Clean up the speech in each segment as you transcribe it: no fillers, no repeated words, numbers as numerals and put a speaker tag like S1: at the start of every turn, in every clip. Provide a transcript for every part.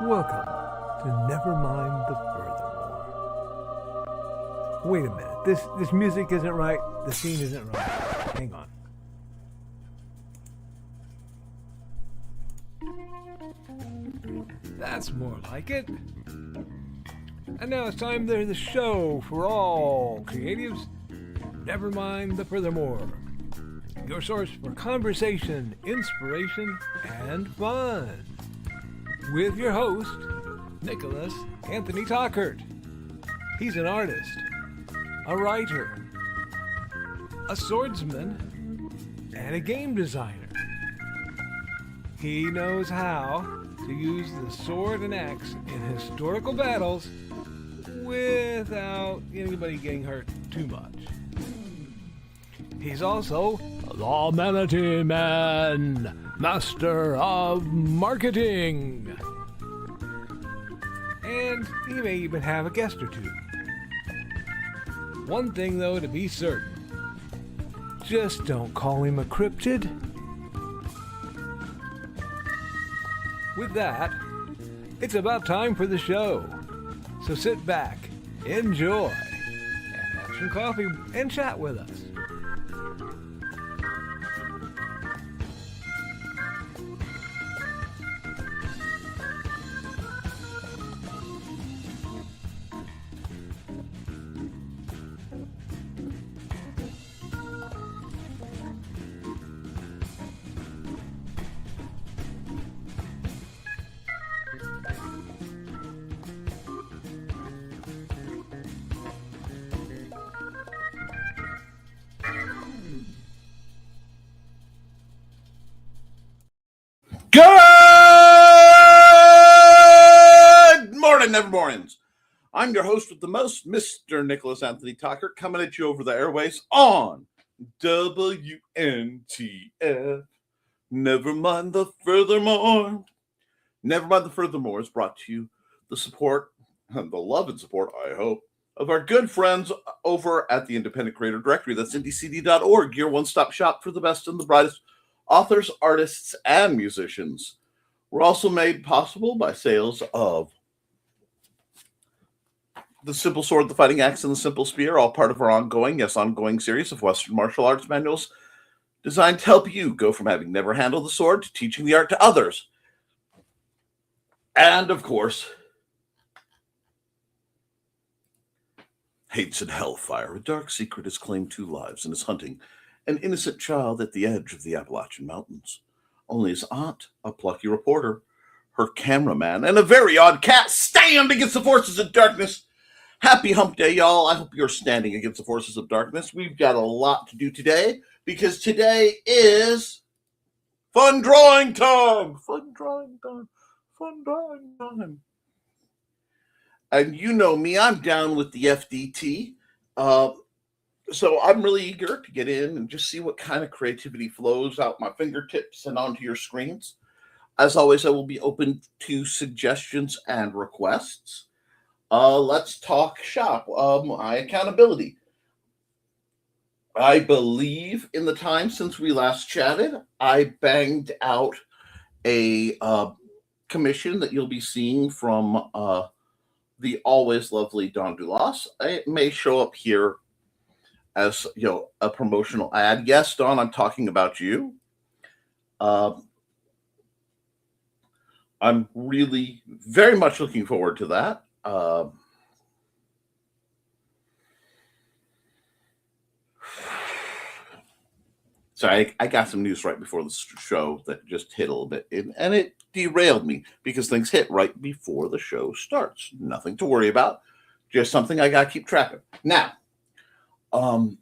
S1: Welcome to Nevermind the Furthermore. Wait a minute, this music isn't right, the scene isn't right. Hang on. That's more like it. And now it's time for the show for all creatives. Nevermind the Furthermore. Your source for conversation, inspiration, and fun. With your host, Nicholas Anthony Tockert. He's an artist, a writer, a swordsman, and a game designer. He knows how to use the sword and axe in historical battles without anybody getting hurt too much. He's also the Manatee Man, master of marketing. And he may even have a guest or two. One thing, though, to be certain. Just don't call him a cryptid. With that, it's about time for the show. So sit back, enjoy, and have some coffee and chat with us.
S2: Good morning, Nevermornings. I'm your host with the most, Mr. Nicholas Anthony Tockert, coming at you over the airways on WNTF. Nevermind the Furthermore. Nevermind the Furthermore is brought to you the support, and the love and support, I hope, of our good friends over at the Independent Creator Directory. That's indiecd.org, your one-stop shop for the best and the brightest authors, artists, and musicians. We're also made possible by sales of the Simple Sword, the Fighting Axe, and the Simple Spear, all part of our ongoing series of Western martial arts manuals designed to help you go from having never handled the sword to teaching the art to others. And, of course, Hades and Hellfire. A dark secret has claimed 2 lives and is hunting an innocent child at the edge of the Appalachian Mountains. Only his aunt, a plucky reporter, her cameraman, and a very odd cat stand against the forces of darkness. Happy hump day, y'all. I hope you're standing against the forces of darkness. We've got a lot to do today because today is fun drawing time. Fun drawing time. Fun drawing time. And you know me, I'm down with the FDT. So I'm really eager to get in and just see what kind of creativity flows out my fingertips and onto your screens. As always, I will be open to suggestions and requests. Let's talk shop. My accountability. I believe in the time since we last chatted, I banged out a commission that you'll be seeing from the always lovely Don Dulas. It may show up here as a promotional ad. Yes, Don, I'm talking about you. I'm really very much looking forward to that. Sorry, I got some news right before the show that just hit a little bit, and it derailed me because things hit right before the show starts. Nothing to worry about, just something I got to keep track of. Now, but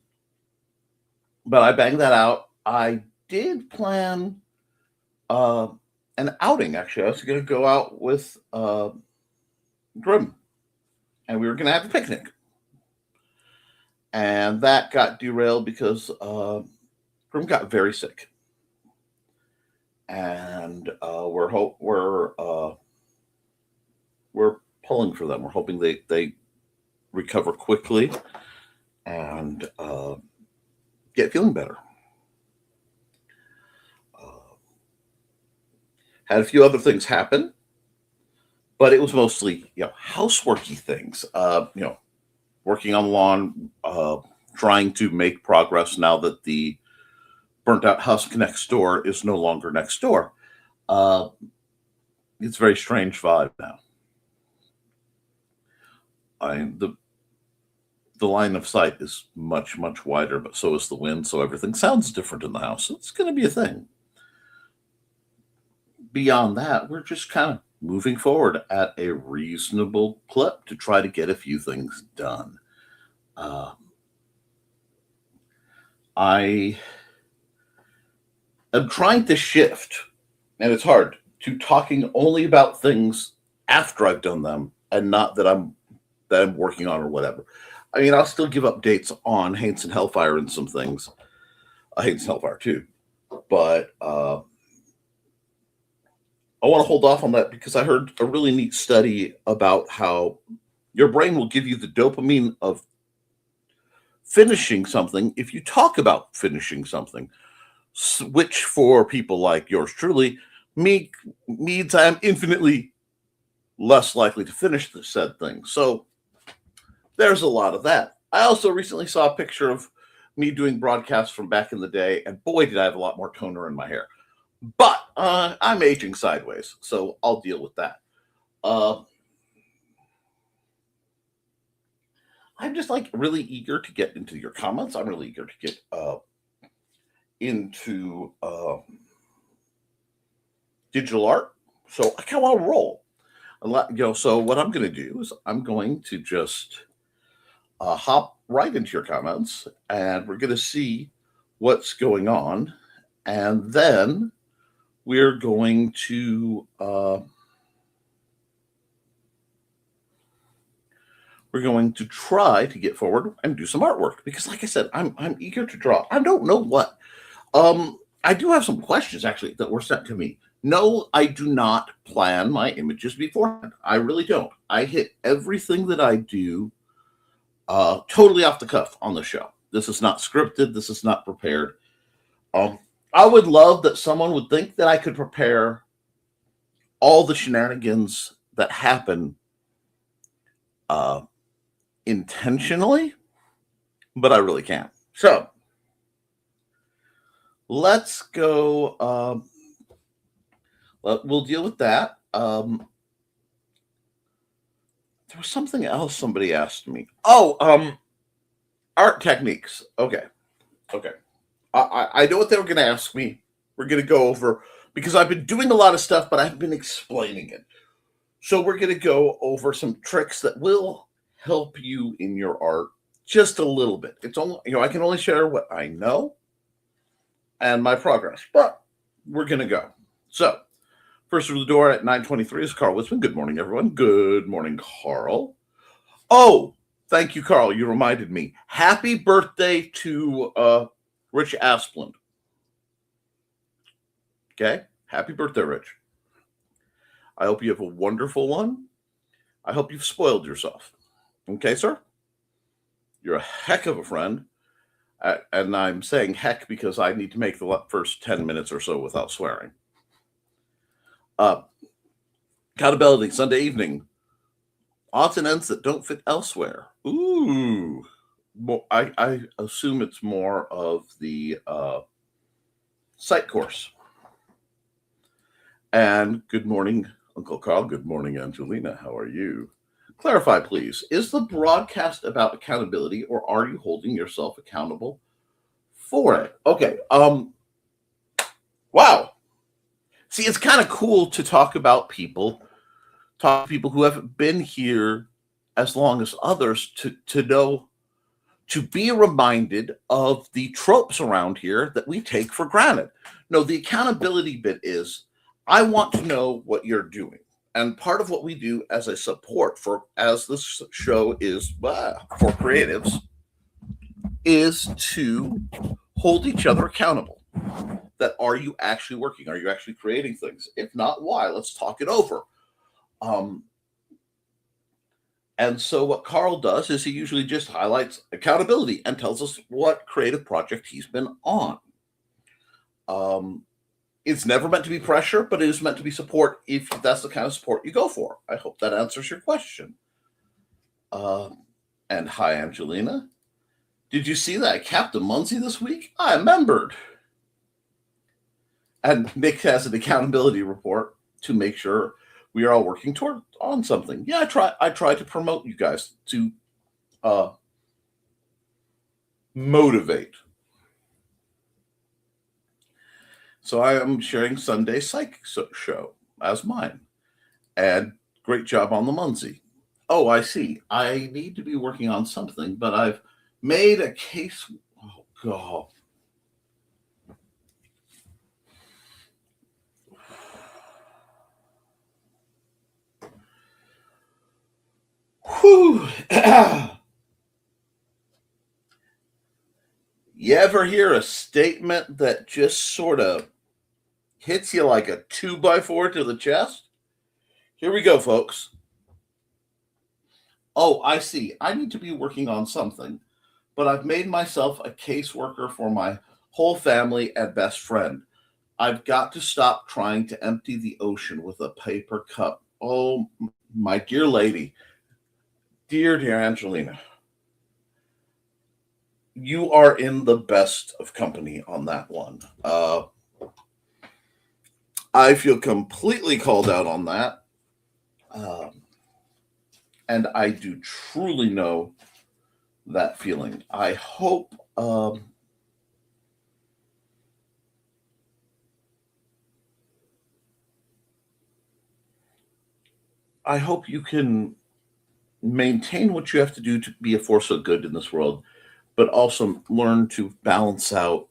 S2: I banged that out. I did plan an outing, actually. I was going to go out with Grim, and we were going to have a picnic. And that got derailed because Grim got very sick. And we're pulling for them. We're hoping they recover quickly and get feeling better. Had a few other things happen. but it was mostly, houseworky things. Working on the lawn, trying to make progress now that the burnt out house next door is no longer next door. Uh, it's a very strange vibe now. The line of sight is much, much wider, but so is the wind, so everything sounds different in the house. It's going to be a thing. Beyond that, we're just kind of moving forward at a reasonable clip to try to get a few things done. I am trying to shift, and it's hard, to talking only about things after I've done them and not that I'm working on or whatever. I mean, I'll still give updates on Haints and Hellfire and some things. Haints and Hellfire too. But I want to hold off on that because I heard a really neat study about how your brain will give you the dopamine of finishing something if you talk about finishing something, which for people like yours truly means I am infinitely less likely to finish the said thing. So there's a lot of that. I also recently saw a picture of me doing broadcasts from back in the day, and boy, did I have a lot more toner in my hair. But I'm aging sideways, so I'll deal with that. I'm just really eager to get into your comments. I'm really eager to get into digital art. So I kind of want to roll. So what I'm going to do is I'm going to just hop right into your comments, and we're going to see what's going on, and then we're going to try to get forward and do some artwork because, like I said, I'm eager to draw. I don't know what. I do have some questions actually that were sent to me. No, I do not plan my images beforehand. I really don't. I hit everything that I do totally off the cuff on the show. This is not scripted. This is not prepared. I would love that someone would think that I could prepare all the shenanigans that happen intentionally, but I really can't. So let's go. We'll deal with that. There was something else somebody asked me. Art techniques. Okay. I know what they were going to ask me. We're going to go over, because I've been doing a lot of stuff, but I've been explaining it. So we're going to go over some tricks that will help you in your art just a little bit. It's only, I can only share what I know and my progress, but we're going to go. So first through the door at 9:23 is Carl Wisman. Good morning, everyone. Good morning, Carl. Oh, thank you, Carl. You reminded me. Happy birthday to Rich Asplund. Okay? Happy birthday, Rich. I hope you have a wonderful one. I hope you've spoiled yourself. Okay, sir? You're a heck of a friend. And I'm saying heck because I need to make the first 10 minutes or so without swearing. Accountability, Sunday evening. Odds and ends that don't fit elsewhere. Ooh. I assume it's more of the site course. And good morning, Uncle Carl. Good morning, Angelina. How are you? Clarify, please. Is the broadcast about accountability, or are you holding yourself accountable for it? Okay. Wow. See, it's kind of cool to talk to people who haven't been here as long as others to know, to be reminded of the tropes around here that we take for granted. No, the accountability bit is, I want to know what you're doing. And part of what we do as a support as this show is for creatives, is to hold each other accountable. That, are you actually working? Are you actually creating things? If not, why? Let's talk it over. And so what Carl does is he usually just highlights accountability and tells us what creative project he's been on. It's never meant to be pressure, but it is meant to be support if that's the kind of support you go for. I hope that answers your question. And hi, Angelina. Did you see that I capped a Muncie this week? I remembered. And Nick has an accountability report to make sure we are all working on something. Yeah, I try to promote you guys to motivate. So I am sharing Sunday Psych Show as mine. And great job on the Muncie. Oh, I see. I need to be working on something, but I've made a case. Oh, God. Whew. You ever hear a statement that just sort of hits you like a 2x4 to the chest? Here we go, folks. Oh, I see. I need to be working on something, but I've made myself a caseworker for my whole family and best friend. I've got to stop trying to empty the ocean with a paper cup. Oh, my dear lady, dear Angelina, you are in the best of company on that one. I feel completely called out on that. And I do truly know that feeling. I hope you can maintain what you have to do to be a force of good in this world, but also learn to balance out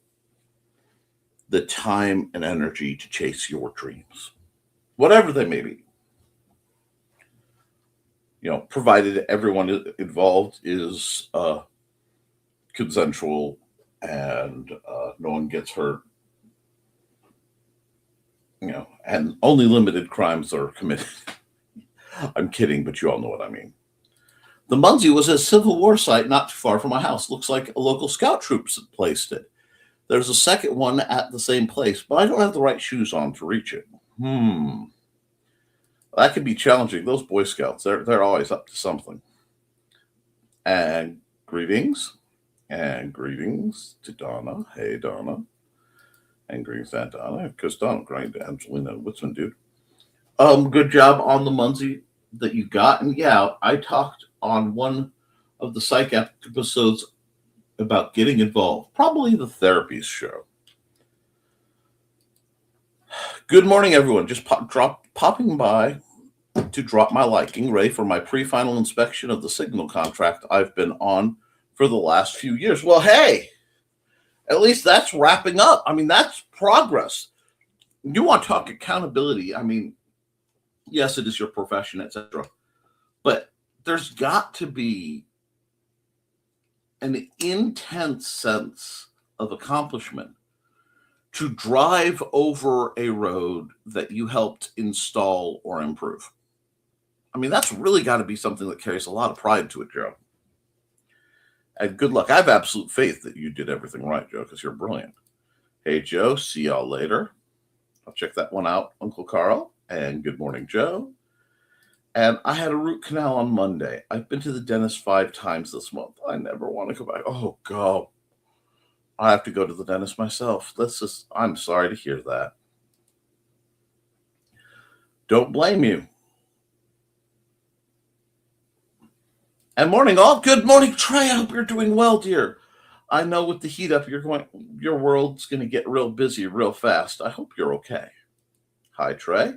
S2: the time and energy to chase your dreams, whatever they may be. You know, provided everyone involved is consensual and no one gets hurt, you know, and only limited crimes are committed. I'm kidding, but you all know what I mean. The Muncie was a Civil War site not too far from my house. Looks like a local scout troops placed it. There's a second one at the same place, but I don't have the right shoes on to reach it. That can be challenging. Those Boy Scouts, they're always up to something. And greetings to Donna. Hey, Donna. And greetings to Donna, because Donna, great to Angelina Whitson, dude. Good job on the Muncie that you got. And yeah, I talked on one of the psych episodes about getting involved, probably the therapies show. Good morning, everyone. Just popping by to drop my liking, ready for my pre-final inspection of the signal contract I've been on for the last few years. Well, hey, at least that's wrapping up. I mean, that's progress. You want to talk accountability. I mean, yes, it is your profession, etc. But there's got to be an intense sense of accomplishment to drive over a road that you helped install or improve. I mean, that's really got to be something that carries a lot of pride to it, Joe. And good luck. I have absolute faith that you did everything right, Joe, because you're brilliant. Hey, Joe, see y'all later. I'll check that one out, Uncle Carl. And good morning, Joe. And I had a root canal on Monday. I've been to the dentist 5 times this month. I never want to go back. Oh, God. I have to go to the dentist myself. I'm sorry to hear that. Don't blame you. And morning, all. Good morning, Trey. I hope you're doing well, dear. I know with the heat up, your world's going to get real busy real fast. I hope you're okay. Hi, Trey.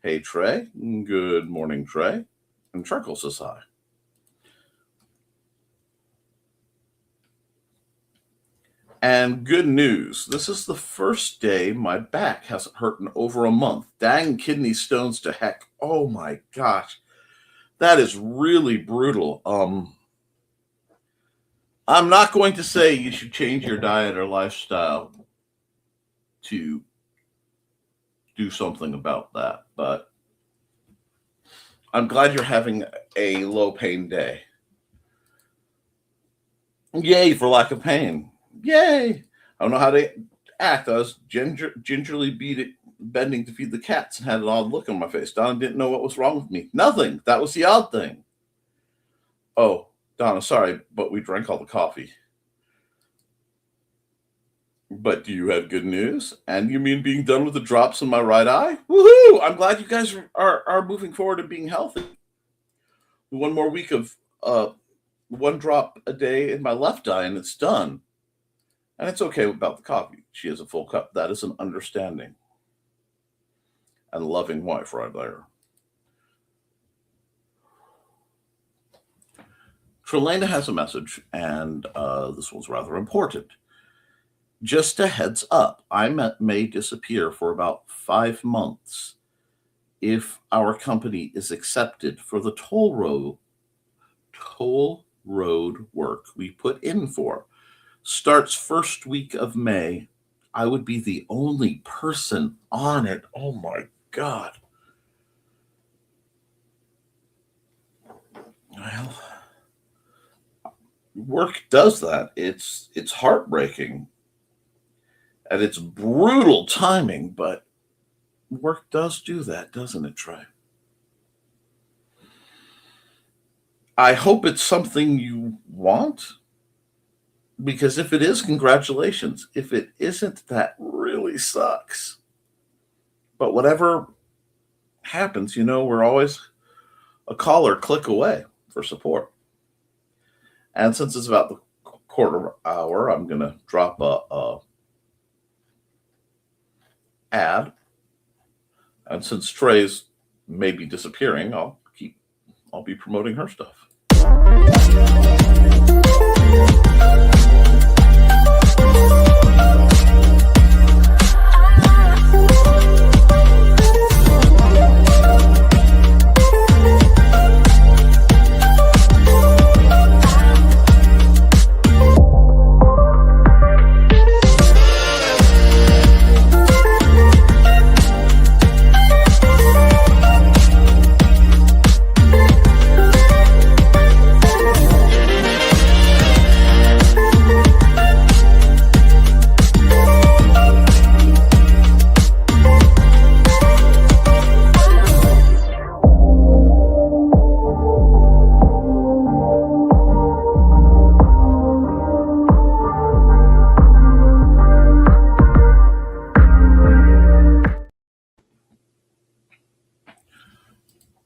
S2: Hey, Trey. Good morning, Trey. And Treckle says hi. And good news. This is the first day my back hasn't hurt in over a month. Dang kidney stones to heck. Oh, my gosh. That is really brutal. I'm not going to say you should change your diet or lifestyle to do something about that, but I'm glad you're having a low pain day. Yay for lack of pain. Yay. I don't know how to act. I was gingerly bending to feed the cats and had an odd look on my face. Donna didn't know what was wrong with me. Nothing. That was the odd thing. Oh, Donna, sorry, but we drank all the coffee. But do you have good news? And you mean being done with the drops in my right eye? Woohoo! I'm glad you guys are moving forward and being healthy. One more week of one drop a day in my left eye, and it's done. And it's okay about the coffee. She has a full cup. That is an understanding and loving wife right there. Trelena has a message, and this one's rather important. Just a heads up, I may disappear for about 5 months if our company is accepted for the toll road work we put in for. Starts first week of May. I would be the only person on it. Oh my God. Well, work does that. It's heartbreaking. And it's brutal timing, but work does do that, doesn't it, Trey? I hope it's something you want, because if it is, congratulations. If it isn't, that really sucks. But whatever happens, we're always a call or click away for support. And since it's about the quarter hour, I'm going to drop a ad. And since Trey's maybe disappearing, I'll be promoting her stuff.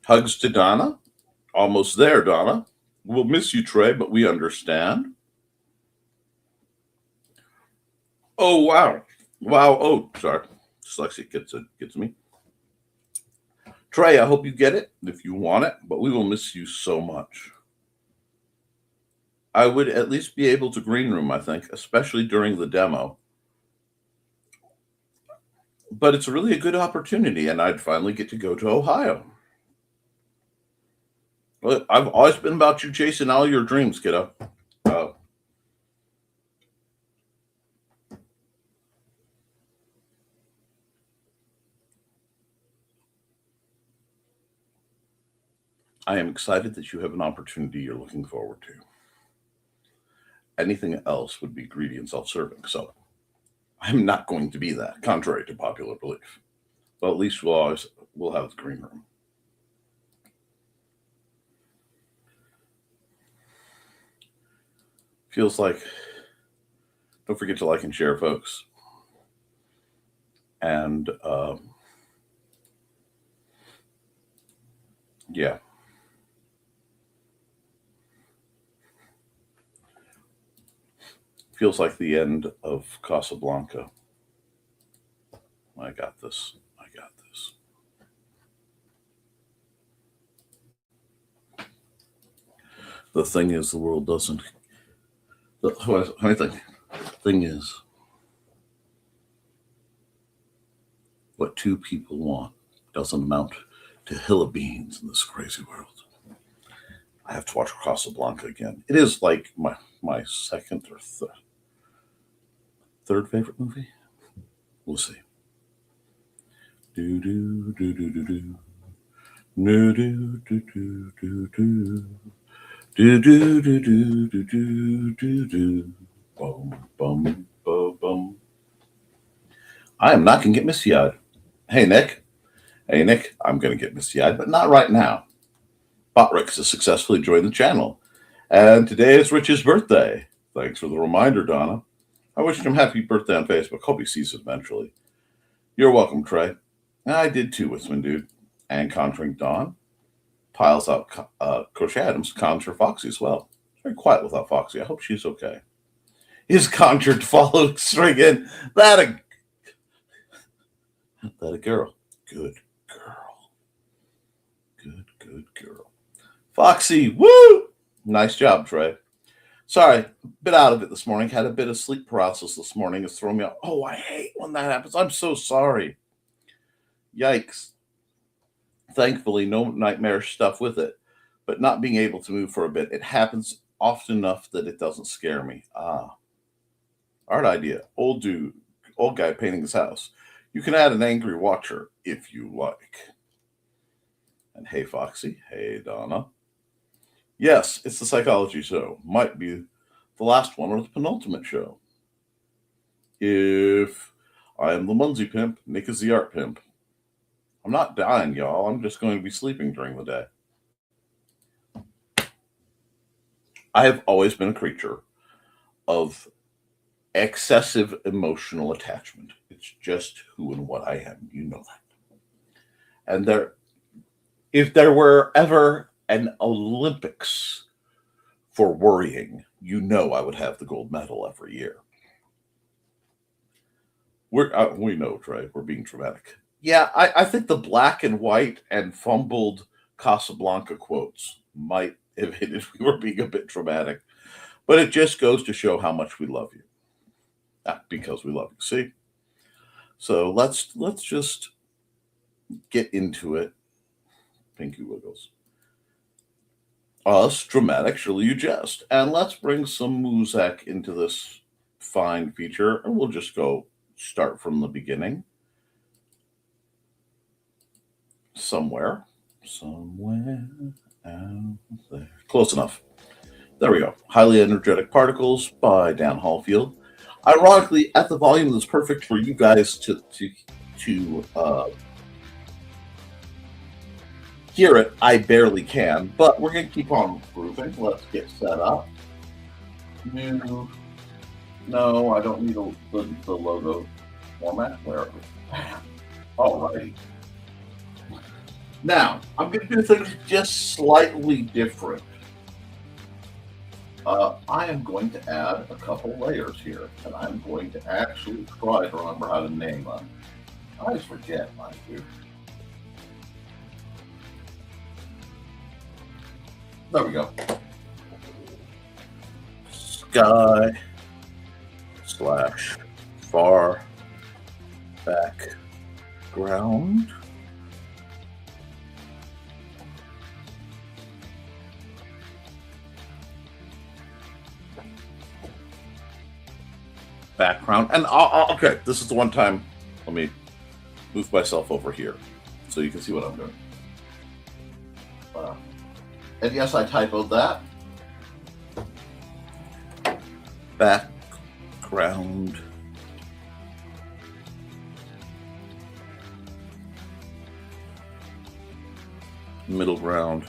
S2: Hugs to Donna. Almost there, Donna. We'll miss you, Trey, but we understand. Oh, wow. Wow. Oh, sorry. Dyslexia gets me. Trey, I hope you get it if you want it, but we will miss you so much. I would at least be able to green room, I think, especially during the demo. But it's really a good opportunity, and I'd finally get to go to Ohio. Well, I've always been about you chasing all your dreams, kiddo. I am excited that you have an opportunity you're looking forward to. Anything else would be greedy and self-serving, so I'm not going to be that, contrary to popular belief. But at least we'll have the green room. Feels like, don't forget to like and share, folks. And yeah. Feels like the end of Casablanca. I got this. The thing is, the world doesn't. Thing is, what two people want doesn't amount to a hill of beans in this crazy world. I have to watch Casablanca again. It is like my second or third favorite movie. We'll see. Do do do do do do. No do do do do do. Do do do do do do do do. Bum bum bum bum. I am not going to get misty-eyed. Hey, Nick. Hey, Nick, I'm going to get misty-eyed, but not right now. Botrix has successfully joined the channel, and today is Rich's birthday. Thanks for the reminder, Donna. I wished him happy birthday on Facebook. Hope he sees it eventually. You're welcome, Trey. I did too, Wisman Dude. And Conjuring Dawn piles out Coach Adams, Conjure Foxy as well. Very quiet without Foxy. I hope she's okay. Is Conjured following string in? That a girl. Good girl. Good girl. Foxy, woo! Nice job, Trey. Sorry, a bit out of it this morning. Had a bit of sleep paralysis this morning. It's throwing me off. Oh, I hate when that happens. I'm so sorry. Yikes. Thankfully, no nightmarish stuff with it, but not being able to move for a bit. It happens often enough that it doesn't scare me. Art idea. Old guy painting his house. You can add an angry watcher if you like. And hey, Foxy. Hey, Donna. Yes, it's the psychology show. Might be the last one or the penultimate show. If I am the Munsey pimp, Nick is the art pimp. I'm not dying, y'all. I'm just going to be sleeping during the day. I have always been a creature of excessive emotional attachment. It's just who and what I am. You know that. And if there were ever an Olympics for worrying, you know I would have the gold medal every year. We know, Trey, we're being dramatic. Yeah, I think the black and white and fumbled Casablanca quotes might have hit if we were being a bit dramatic. But it just goes to show how much we love you. Because we love you, see? So let's just get into it. Pinky wiggles. Us, dramatic, surely you jest. And let's bring some Muzak into this fine feature, and we'll just go start from the beginning. Somewhere out there. Close enough. There we go. Highly Energetic Particles by Dan Hallfield. Ironically, at the volume that's perfect for you guys to hear it, I barely can, but we're going to keep on improving. Let's get set up. No, I don't need the logo format. Where are we? Alrighty. Now, I'm going to do things just slightly different. I am going to add a couple layers here, and I'm going to actually try to remember how to name them. I always forget, mind you. There we go. Sky / far background. Background. And okay, this is the one time. Let me move myself over here so you can see what I'm doing. And yes, I typoed that. Background. Middle ground.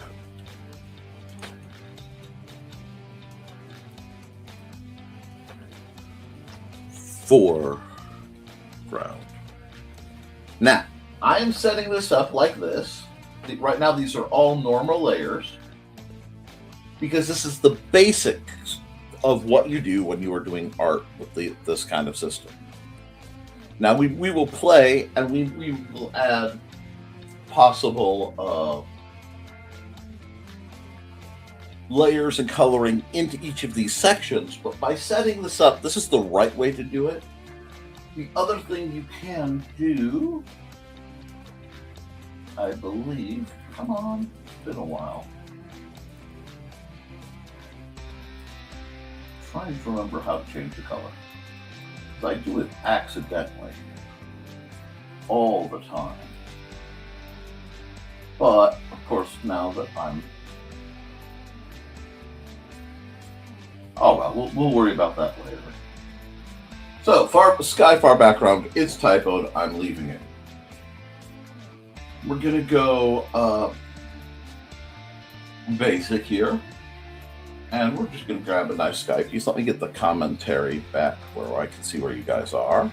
S2: Foreground. Now, I am setting this up like this. Right now, these are all normal layers because this is the basics of what you do when you are doing art with this kind of system. Now, we will play and we will add possible layers and coloring into each of these sections, but by setting this up, this is the right way to do it. The other thing you can do, I believe, come on, it's been a while. Trying to remember how to change the color. I do it accidentally all the time. But, of course, now that I'm... Oh, well, we'll worry about that later. So, sky far background is typoed. I'm leaving it. We're going to go basic here. And we're just going to grab a nice sky piece. Let me get the commentary back where I can see where you guys are.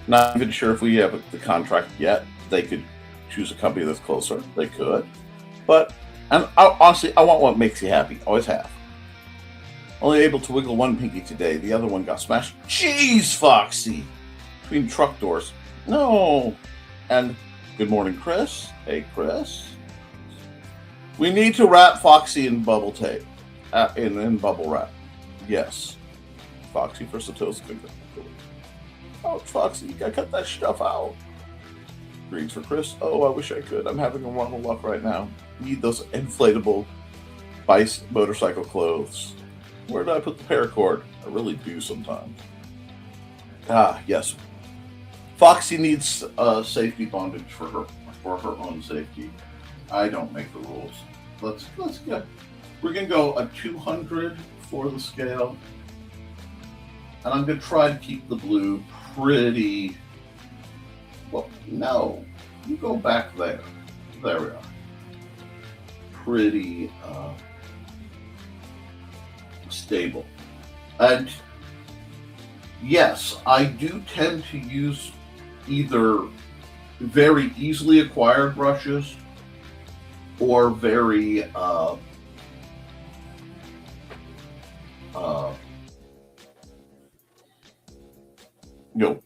S2: Not even sure if we have the contract yet. They could choose a company that's closer. They could. But honestly, I want what makes you happy. Always have. Only able to wiggle one pinky today. The other one got smashed. Jeez, Foxy! Between truck doors. No. And good morning, Chris. Hey, Chris. We need to wrap Foxy in bubble tape. In bubble wrap. Yes. Foxy for Sato's finger. Oh, Foxy, you gotta cut that stuff out. Greens for Chris. Oh, I wish I could. I'm having a run of luck right now. Need those inflatable motorcycle clothes. Where did I put the paracord? I really do sometimes. Ah, yes. Foxy needs safety bondage for her own safety. I don't make the rules. Let's go. We're gonna go a 200 for the scale, and I'm gonna try to keep the blue pretty. Well, no, you go back there. There we are. Pretty stable. And yes, I do tend to use either very easily acquired brushes or very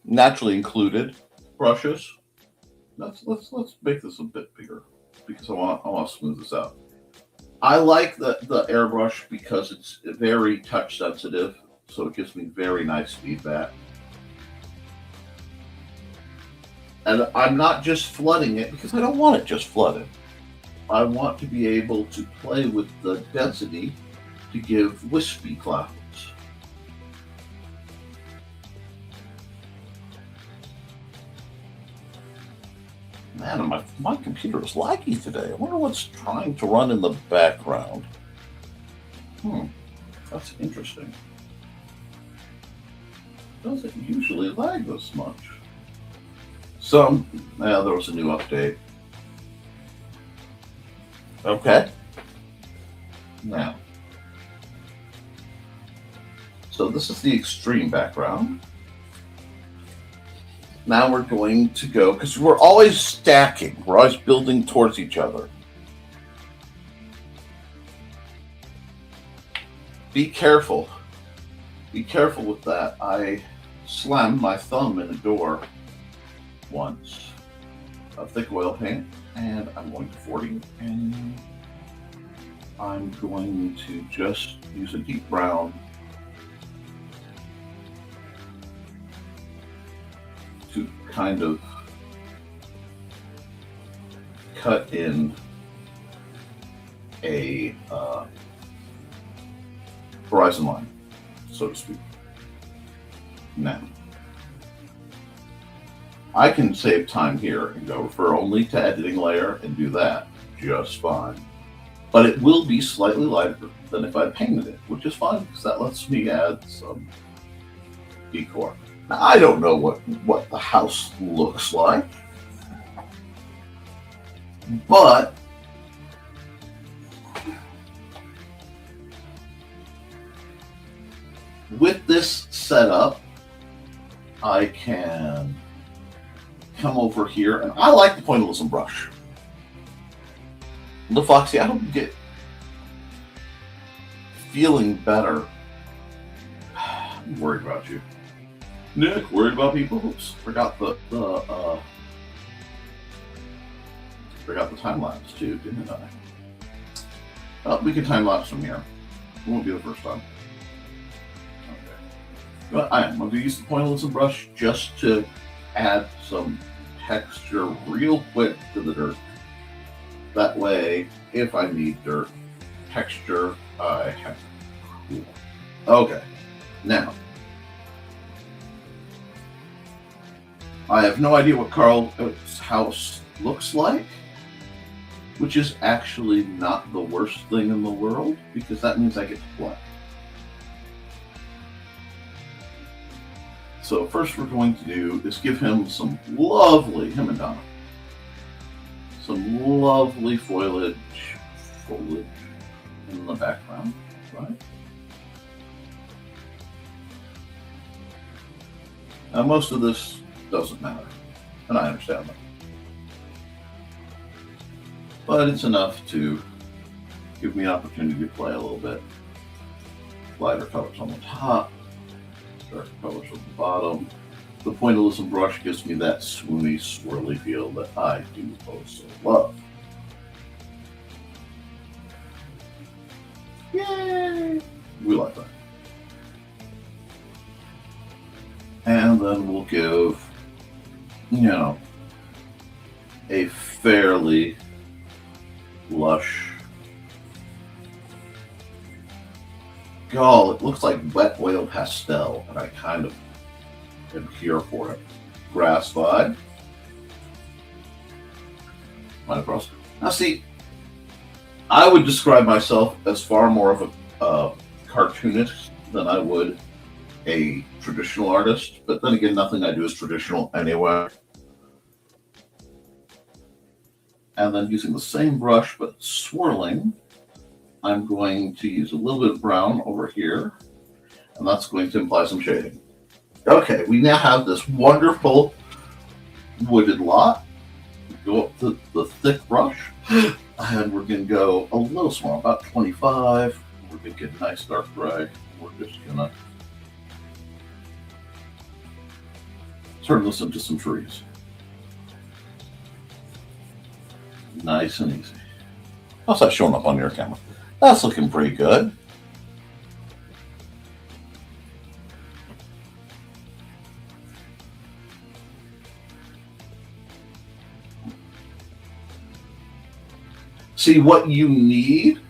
S2: naturally included brushes. Let's make this a bit bigger because I want to smooth this out. I like the airbrush because it's very touch sensitive, so it gives me very nice feedback. And I'm not just flooding it because I don't want it just flooded. I want to be able to play with the density to give wispy clouds. Man, my computer is laggy today. I wonder what's trying to run in the background. That's interesting. Doesn't usually lag this much. So, there was a new update. Okay. Now, so this is the extreme background. Now we're going to go, because we're always stacking. We're always building towards each other. Be careful. Be careful with that. I slammed my thumb in a door once of thick oil paint, and I'm going to 40, and I'm going to just use a deep brown to kind of cut in a horizon line, so to speak. Now, I can save time here and go refer only to editing layer and do that just fine. But it will be slightly lighter than if I painted it, which is fine because that lets me add some decor. Now, I don't know what the house looks like, but with this setup, I can come over here, and I like the pointillism brush. The Foxy, I don't get feeling better. I'm worried about you. Nick, worried about people? Oops, forgot the time lapse too, didn't I? We can time lapse from here. It won't be the first time. Okay. But I'm going to use the pointillism brush just to add some texture real quick to the dirt. That way, if I need dirt texture, I have. Okay, now I have no idea what Carl's house looks like, which is actually not the worst thing in the world, because that means I get to play. So first we're going to do is give him some lovely, him and Donna, some lovely foliage in the background, right? Now most of this doesn't matter, and I understand that. But it's enough to give me an opportunity to play a little bit. Lighter colors on the top, darker colors on the bottom. The pointillism brush gives me that swoony, swirly feel that I do also love. Yay! We like that. And then we'll give, a fairly lush. It looks like wet oil pastel, and I kind of am here for it. Grass vibe. Line across. Now see, I would describe myself as far more of a cartoonist than I would a traditional artist, but then again, nothing I do is traditional anyway. And then using the same brush, but swirling, I'm going to use a little bit of brown over here, and that's going to imply some shading. Okay, we now have this wonderful wooded lot. Go up to the thick brush, and we're going to go a little small, about 25. We're going to get a nice dark gray. We're just going to turn this into some trees. Nice and easy. How's that showing up on your camera? That's looking pretty good. See what you need?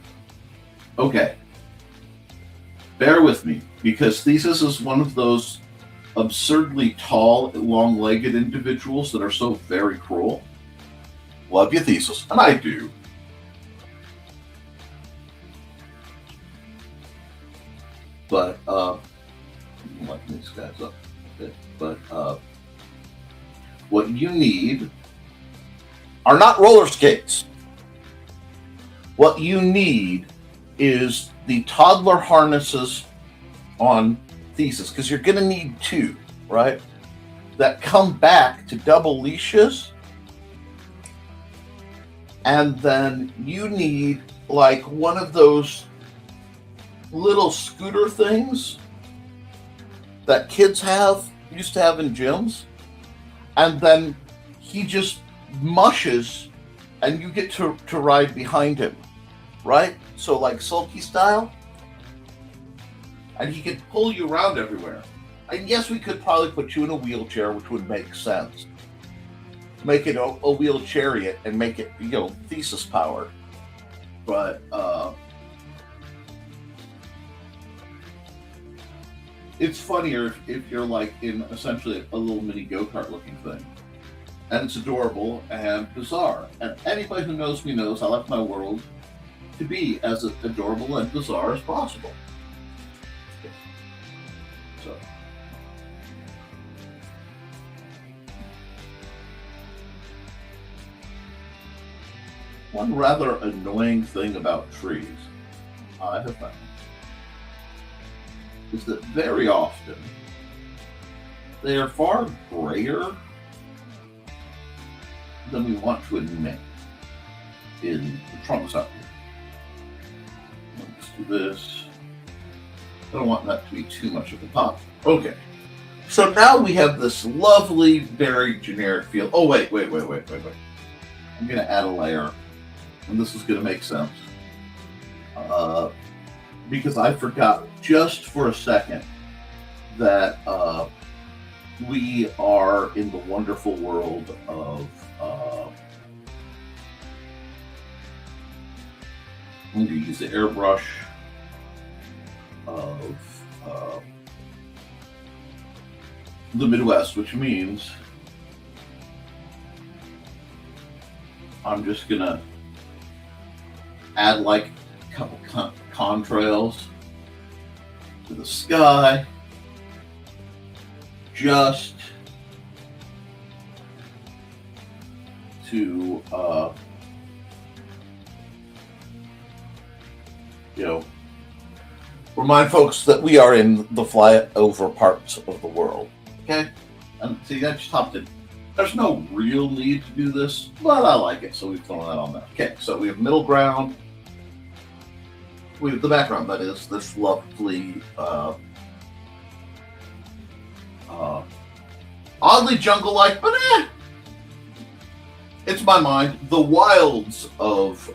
S2: Okay. Bear with me, because Thesis is one of those absurdly tall, long-legged individuals that are so very cruel. Love your Thesis, and I do. But, I'm lighten these guys up a bit. But, what you need are not roller skates. What you need is the toddler harnesses on Thesis, because you're going to need two, right? That come back to double leashes. And then you need like one of those little scooter things that kids used to have in gyms. And then he just mushes and you get to ride behind him, right? So like sulky style. And he can pull you around everywhere. And yes, we could probably put you in a wheelchair, which would make sense. Make it a wheel chariot and make it, Thesis powered. But it's funnier if you're like in essentially a little mini go-kart looking thing. And it's adorable and bizarre. And anybody who knows me knows I like my world to be as adorable and bizarre as possible. So. One rather annoying thing about trees, I have found, is that very often they are far grayer than we want to admit in the trunks out here. Let's do this. I don't want that to be too much of a pop. Okay. So now we have this lovely, very generic feel. Oh, wait. I'm going to add a layer. And this is going to make sense. Because I forgot just for a second that we are in the wonderful world of I'm going to use the airbrush of the Midwest, which means I'm just going to add like a couple contrails to the sky, just to remind folks that we are in the flyover parts of the world. Okay, and see, I just hopped in. There's no real need to do this, but I like it, so we've thrown that on there. Okay, so we have middle ground. We have the background, that is, this lovely, oddly jungle-like, but it's my mind. The wilds of,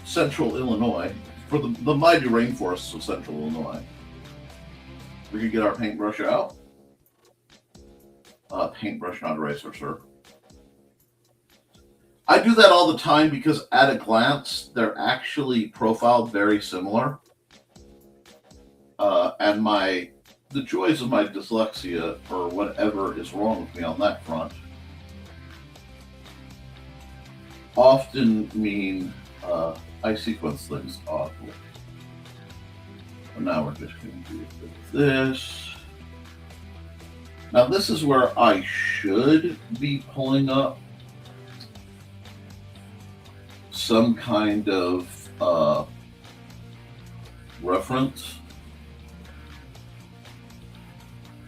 S2: central Illinois, for the mighty rainforests of central Illinois. We can get our paintbrush out. Paintbrush, not eraser, sir. I do that all the time because at a glance, they're actually profiled very similar. And the joys of my dyslexia, or whatever is wrong with me on that front, often mean I sequence things oddly. But now we're just going to do this. Now this is where I should be pulling up some kind of reference,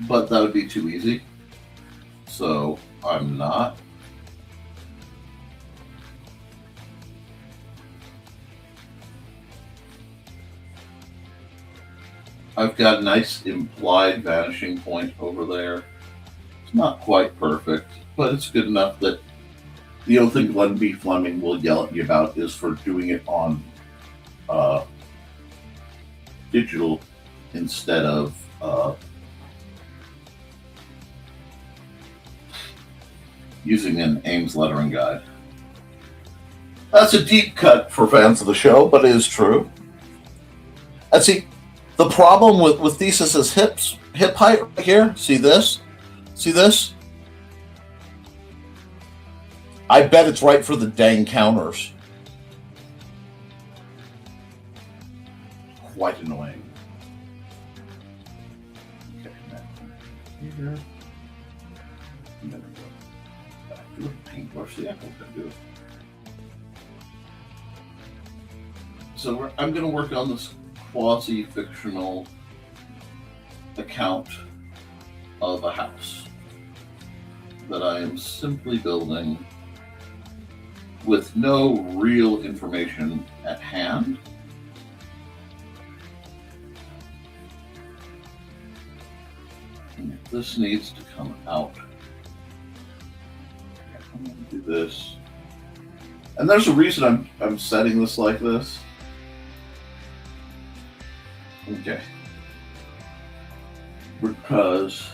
S2: but that would be too easy, so I'm not. I've got a nice implied vanishing point over there. It's not quite perfect, but it's good enough that the only thing Glenn B. Fleming will yell at me about is for doing it on digital instead of using an Ames lettering guide. That's a deep cut for fans of the show, but it is true. And see, the problem with Thesis' hip height right here, see this? See this? I bet it's right for the dang counters. Quite annoying. Okay, now here. I'm gonna go back to the paintbrush. See, I think I do it. So I'm gonna work on this quasi-fictional account of a house that I am simply building with no real information at hand. And this needs to come out. I'm going to do this. And there's a reason I'm setting this like this. Okay. Because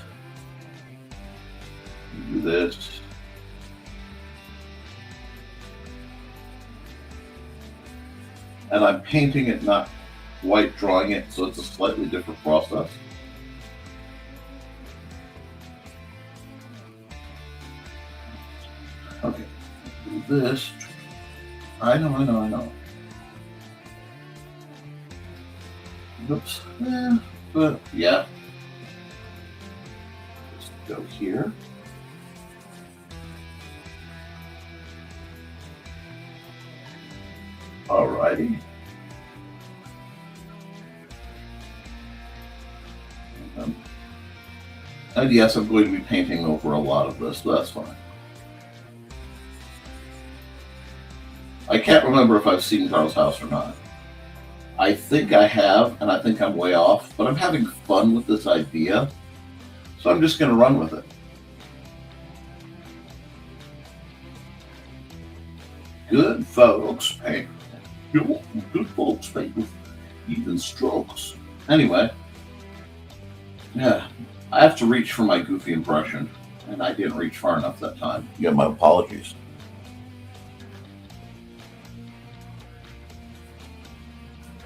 S2: do this. And I'm painting it, not white drawing it, so it's a slightly different process. Okay, do this. I know. Oops. But yeah. Just go here. Alrighty. And yes, I'm going to be painting over a lot of this, but that's fine. I can't remember if I've seen Carl's house or not. I think I have, and I think I'm way off, but I'm having fun with this idea, so I'm just going to run with it. Good folks paint. Good folks paint with even strokes. Anyway, yeah, I have to reach for my goofy impression, and I didn't reach far enough that time.
S3: Yeah, my apologies.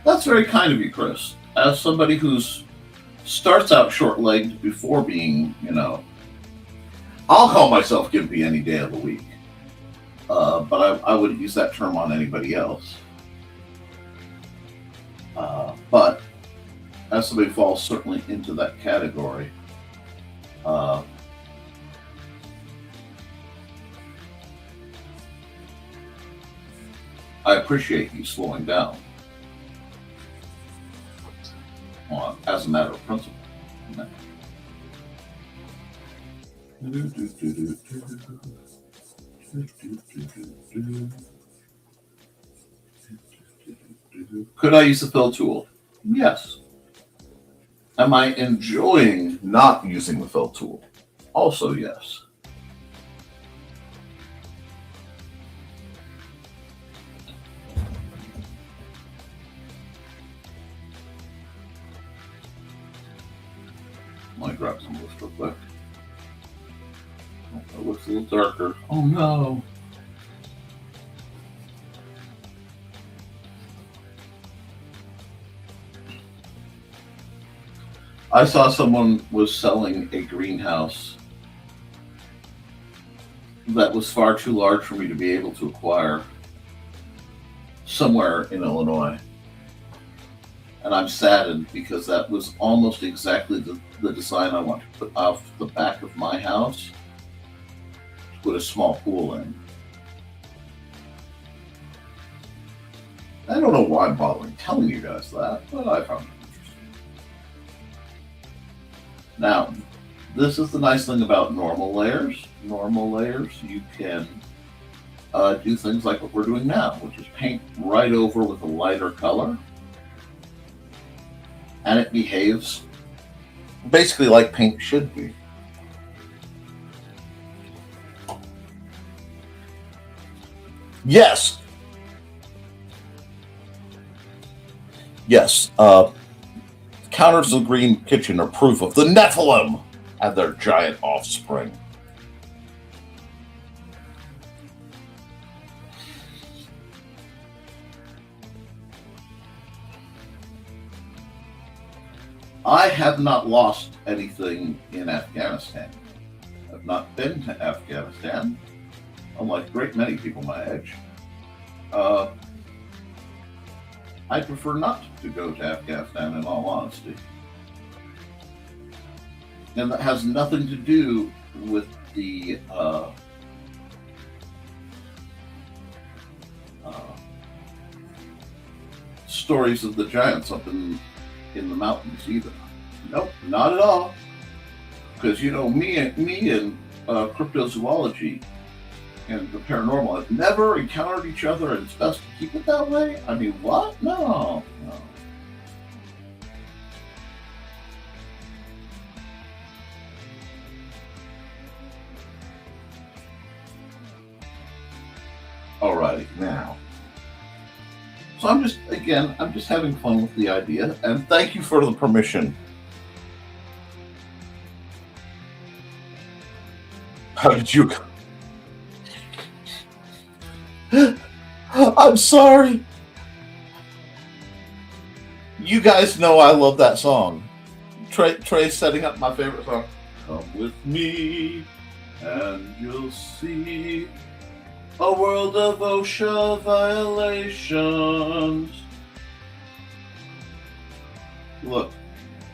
S2: That's very kind of you, Chris. As somebody who's starts out short-legged before being, I'll call myself gimpy any day of the week. but I wouldn't use that term on anybody else. But as somebody falls certainly into that category, I appreciate you slowing down as a matter of principle. Could I use the fill tool? Yes. Am I enjoying not using the fill tool? Also, yes. Let me grab some of this real quick. Oh, it looks a little darker. Oh no. I saw someone was selling a greenhouse that was far too large for me to be able to acquire somewhere in Illinois. And I'm saddened because that was almost exactly the design I want to put off the back of my house to put a small pool in. I don't know why I'm bothering telling you guys that, but I found it interesting. Now, this is the nice thing about normal layers. Normal layers, you can do things like what we're doing now, which is paint right over with a lighter color. And it behaves basically like paint should be. Yes. Yes. Counters of the Green Kitchen are proof of the Nephilim and their giant offspring. I have not lost anything in Afghanistan. I've not been to Afghanistan, unlike a great many people my age. I prefer not to go to Afghanistan, in all honesty. And that has nothing to do with the stories of the giants up in the mountains either. Nope, not at all. Because me and cryptozoology and the paranormal have never encountered each other, and it's best to keep it that way. I mean, what? No. Alrighty, now. So I'm just having fun with the idea, and thank you for the permission. How did you? I'm sorry. You guys know I love that song. Trey's setting up my favorite song. Come with me, and you'll see a world of OSHA violations. Look,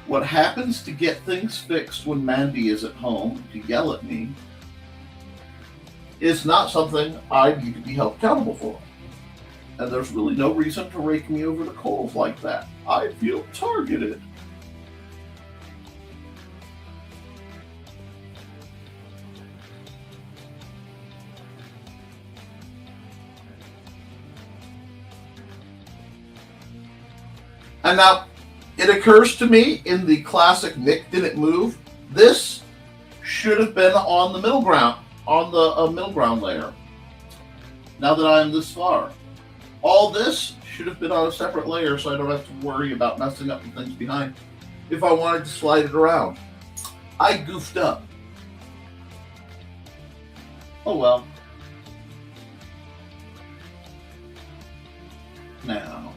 S2: what happens to get things fixed when Mandy is at home to yell at me is not something I need to be held accountable for. And there's really no reason to rake me over the coals like that. I feel targeted. And now, it occurs to me in the classic Nick Didn't Move, this should have been on the middle ground, on the middle ground layer. Now that I'm this far. All this should have been on a separate layer so I don't have to worry about messing up the things behind if I wanted to slide it around. I goofed up. Oh well. Now,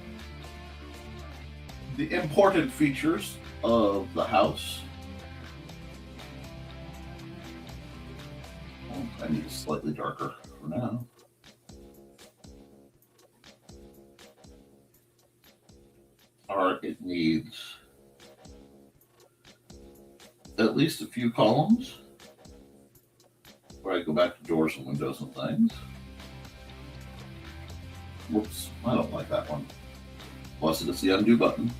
S2: the important features of the house. Oh, I need it slightly darker for now. art, it needs at least a few columns where I go back to doors and windows and things. Whoops, I don't like that one. Plus it's the undo button.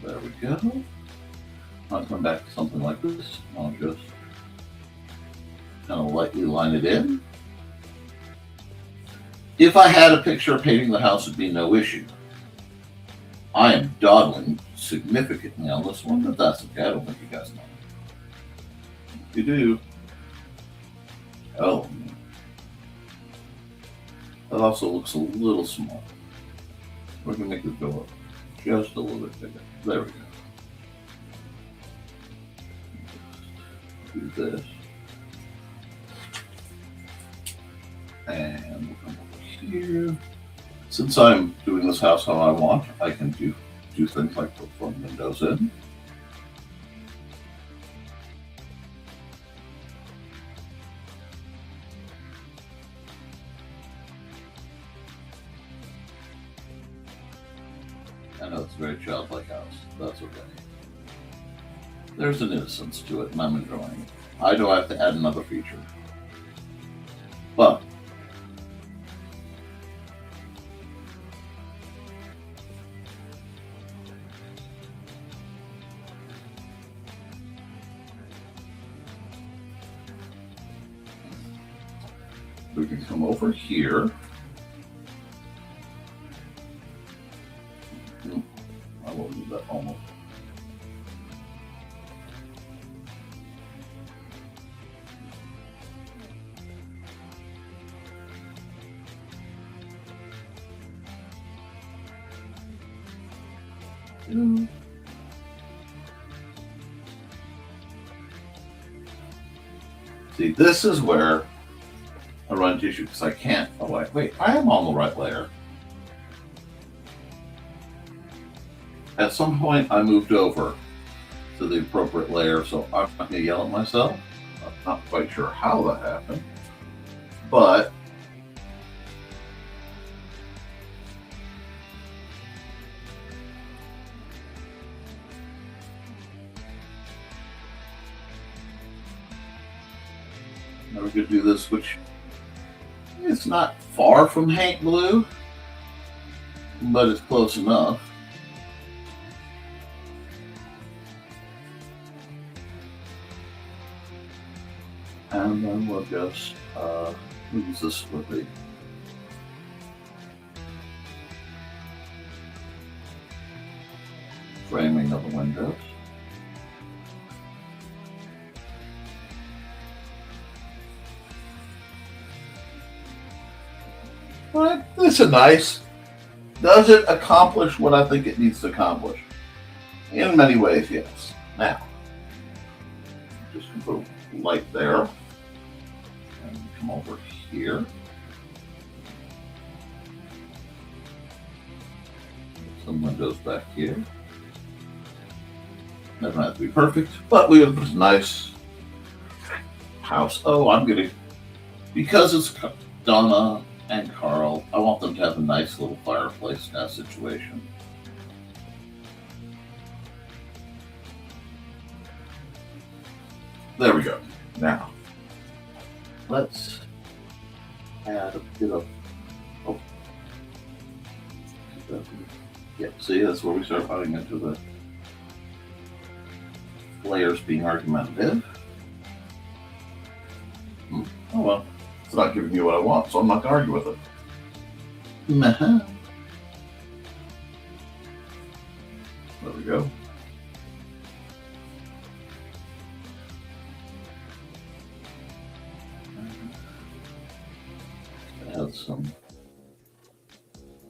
S2: There we go. I'll come back to something like this. I'll just kind of lightly line it in. If I had a picture painting the house, it'd be no issue. I am dawdling significantly on this one, but that's okay. I don't think you guys know. You do. Oh, that also looks a little small. We're going to make it go up just a little bit bigger. There we go. Do this. And we'll come over here. Since I'm doing this house how I want, I can do things like put front windows in. I know it's a very childlike house. That's okay. There's an innocence to it, and I'm enjoying it. I do have to add another feature. But we can come over here. I will leave that almost. See, this is where I run into issue because I can't. Oh, wait, I am on the right layer. At some point, I moved over to the appropriate layer, so I'm not going to yell at myself. I'm not quite sure how that happened, but now we're going to do this, which it's not far from Hank Blue, but it's close enough. And then we'll just use this with the framing of the windows. But this is nice. Does it accomplish what I think it needs to accomplish? In many ways, yes. Now, just put a light there. And come over here. Some windows back here. Doesn't have to be perfect, but we have this nice house. Oh, I'm getting, because it's Donna and Carl, I want them to have a nice little fireplace kind of situation. There we go. Now, let's add a bit of, oh, yeah, see, that's where we start running into the layers being argumentative. Oh well, it's not giving me what I want, so I'm not going to argue with it. There we go. Add some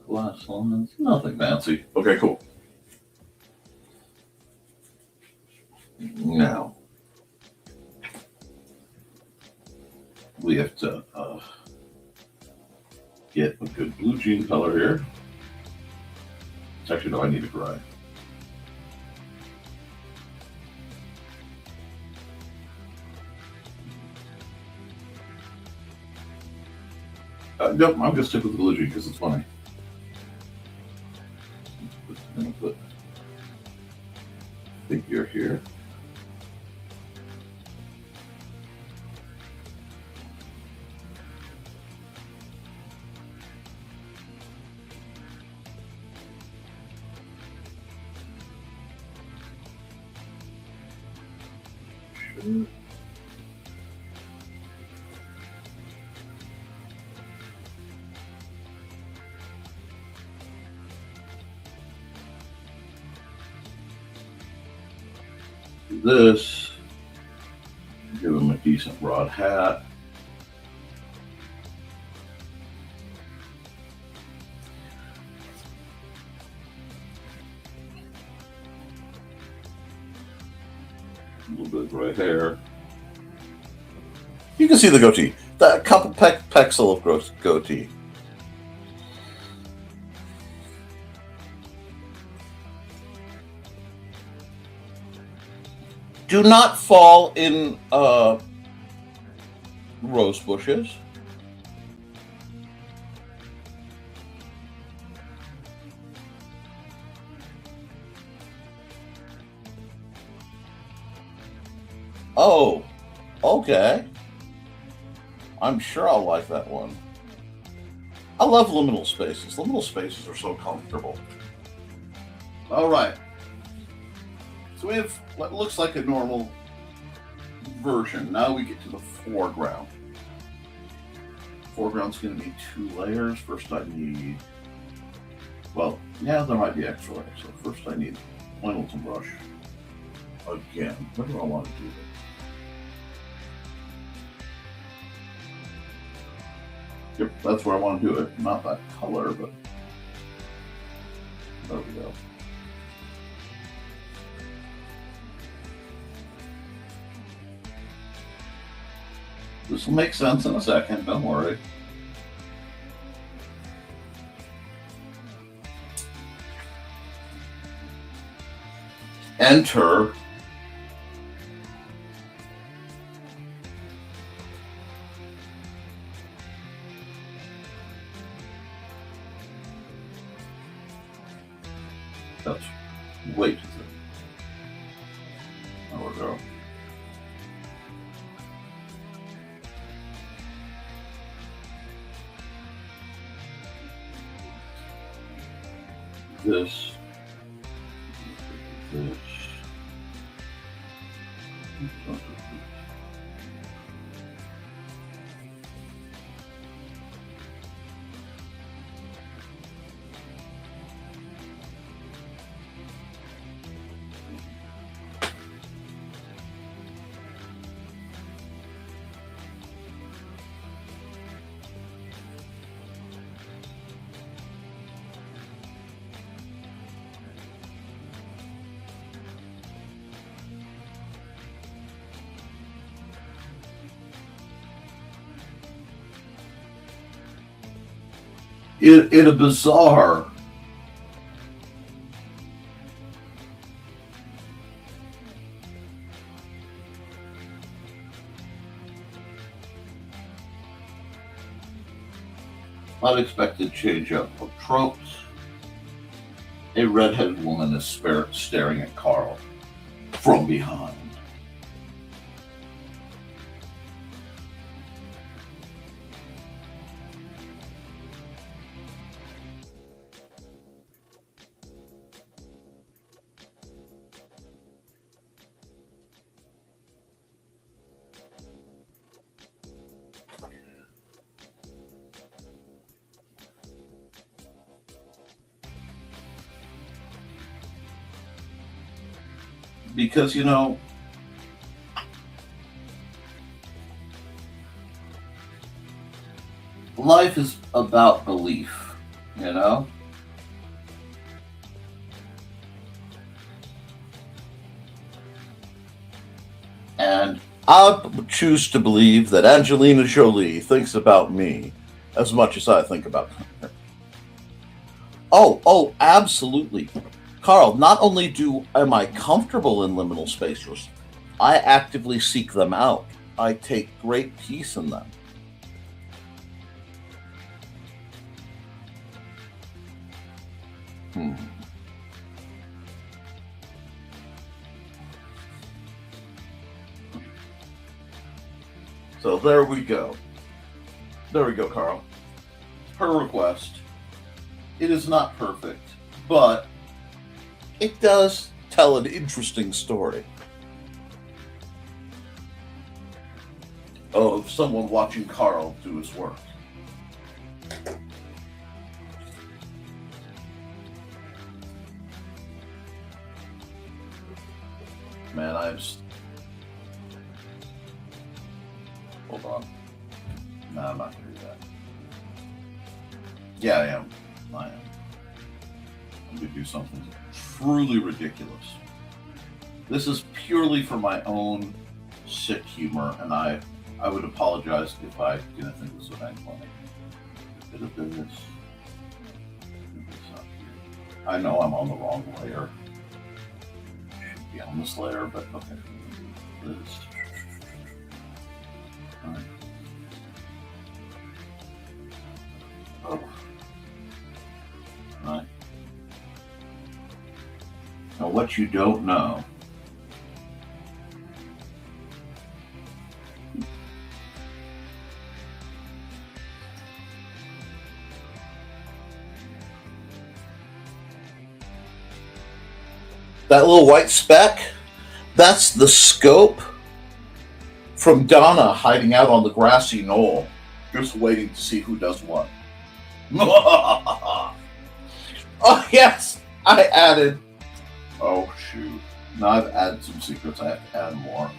S2: glass lines, nothing fancy. Okay, cool. Now, we have to get a good blue jean color here. Actually, no, I need to dry. Nope, I'm going to stick with the blue jean because it's funny. figure here. This, give him a decent broad hat. A little bit of gray hair. You can see the goatee. That couple pexel of goatee. Do not fall in rose bushes. Oh, okay. I'm sure I'll like that one. I love liminal spaces. Liminal spaces are so comfortable. All right. So we have what looks like a normal version. Now we get to the foreground. Foreground's going to be 2 layers. First I need, well, yeah, there might be extra layers. So first I need my Hamilton brush. Again, what do I want to do? Yep, that's where I want to do it. Not that color, but there we go. This will make sense in a second, don't worry. Enter that's way too thin. There we go. This. In a bizarre unexpected change up of tropes, a redheaded woman is staring at Carl from behind. Because, you know, life is about belief, you know? And I choose to believe that Angelina Jolie thinks about me as much as I think about her. Oh, absolutely. Carl, not only am I comfortable in liminal spaces, I actively seek them out. I take great peace in them. So there we go. There we go, Carl. Per request. It is not perfect, but it does tell an interesting story of someone watching Carl do his work. Man, hold on. No, I'm not going to do that. Yeah, I am. I'm going to do something truly ridiculous. This is purely for my own sick humor, and I would apologize if I didn't think this was any funny. A bit of this. I know I'm on the wrong layer. Should be on this layer, but okay. This. All right. Oh. All right. Now, what you don't know. That little white speck, that's the scope from Donna hiding out on the grassy knoll, just waiting to see who does what. Oh, yes, I added. Oh, shoot. Now I've added some secrets. I have to add more.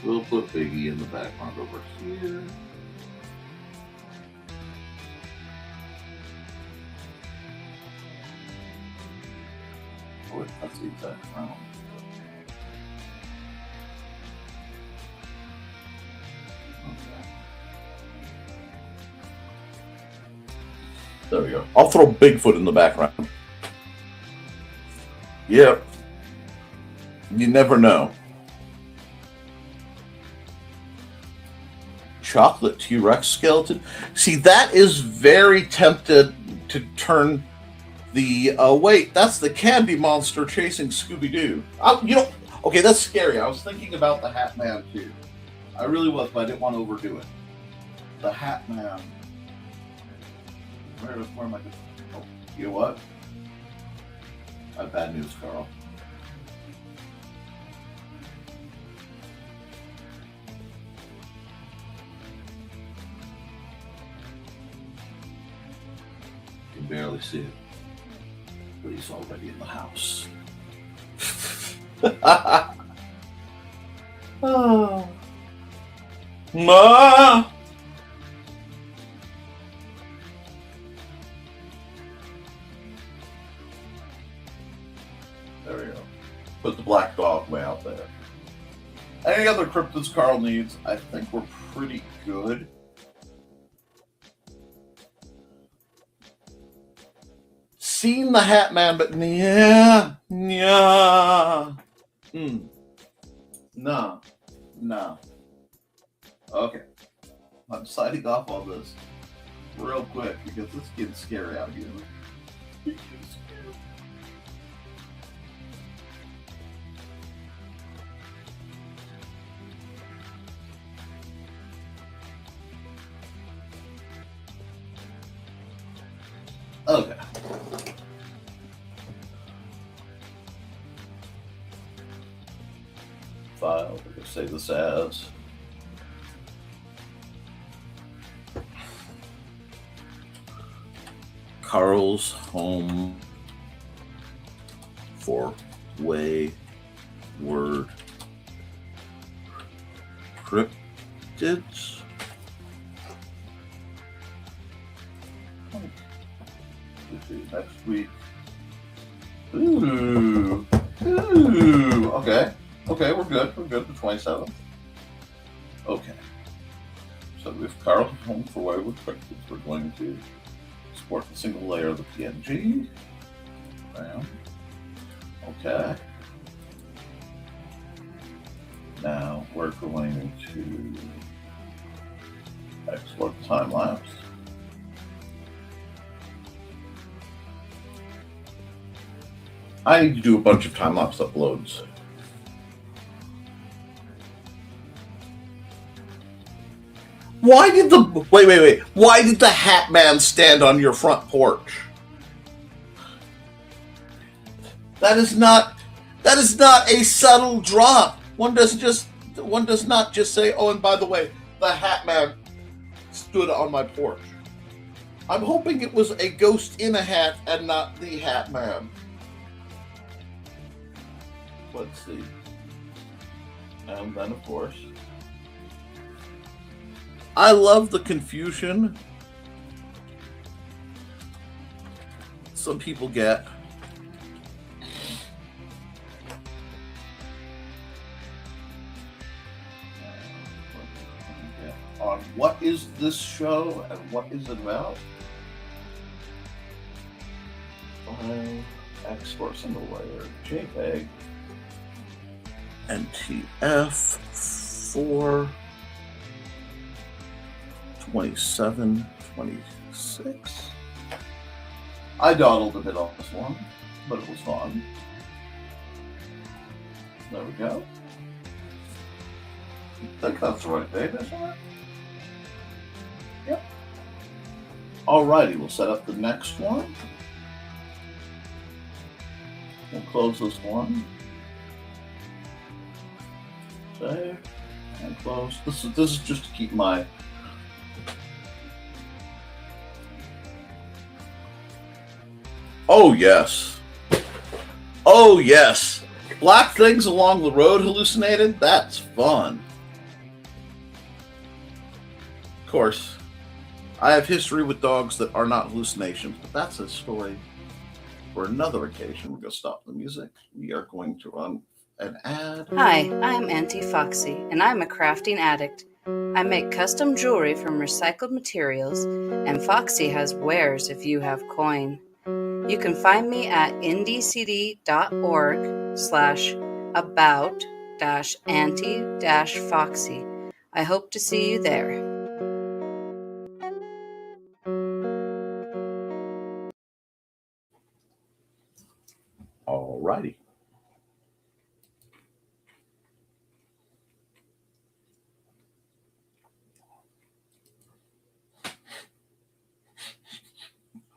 S2: We'll put Biggie in the background over here. That's the exact round. Okay. There we go. I'll throw Bigfoot in the background. Yep. You never know. Chocolate T-Rex skeleton. See, that is very tempted to turn the wait, that's the candy monster chasing Scooby-Doo. Okay, that's scary. I was thinking about the Hat Man too. I really was, but I didn't want to overdo it. The Hat Man. Where am I going? Oh, you know what? I have bad news, Carl. You can barely see it. But he's already in the house. Oh. Ma! There we go. Put the black dog way out there. Any other cryptids Carl needs, I think we're pretty good. Seen the Hat Man, but nah. No. Okay. I'm signing off on this real quick because it's getting scary out here. Okay. File, we're going to save this as Carl's home for wayward cryptids. Next week. Ooh. Okay. Okay, we're good. We're good. The 27th. Okay. So we have Carl's home for wayward cryptids. We're going to export the single layer of the PNG. Bam. Okay. Now we're going to export the time lapse. I need to do a bunch of time-lapse uploads. Why did the... Wait. Why did the Hat Man stand on your front porch? That is not a subtle drop. One does not just say, oh, and by the way, the Hat Man stood on my porch. I'm hoping it was a ghost in a hat and not the Hat Man. Let's see. And then, of course, I love the confusion some people get. On what is this show and what is it about? Export single layer JPEG NTF 4 2726. I dawdled a bit on this one, but it was fun. There we go. I think that's the right date, isn't it? Yep. Alrighty, we'll set up the next one. We'll close this one. Save and close. This is just to keep my Oh yes. Oh yes. Black things along the road hallucinated? That's fun. Of course, I have history with dogs that are not hallucinations, but that's a story for another occasion. We're going to stop the music. We are going to run an ad.
S3: Hi, I'm Auntie Foxy, and I'm a crafting addict. I make custom jewelry from recycled materials, and Foxy has wares if you have coin. You can find me at ndcd.org/about-auntie-foxy. I hope to see you there.
S2: Alrighty.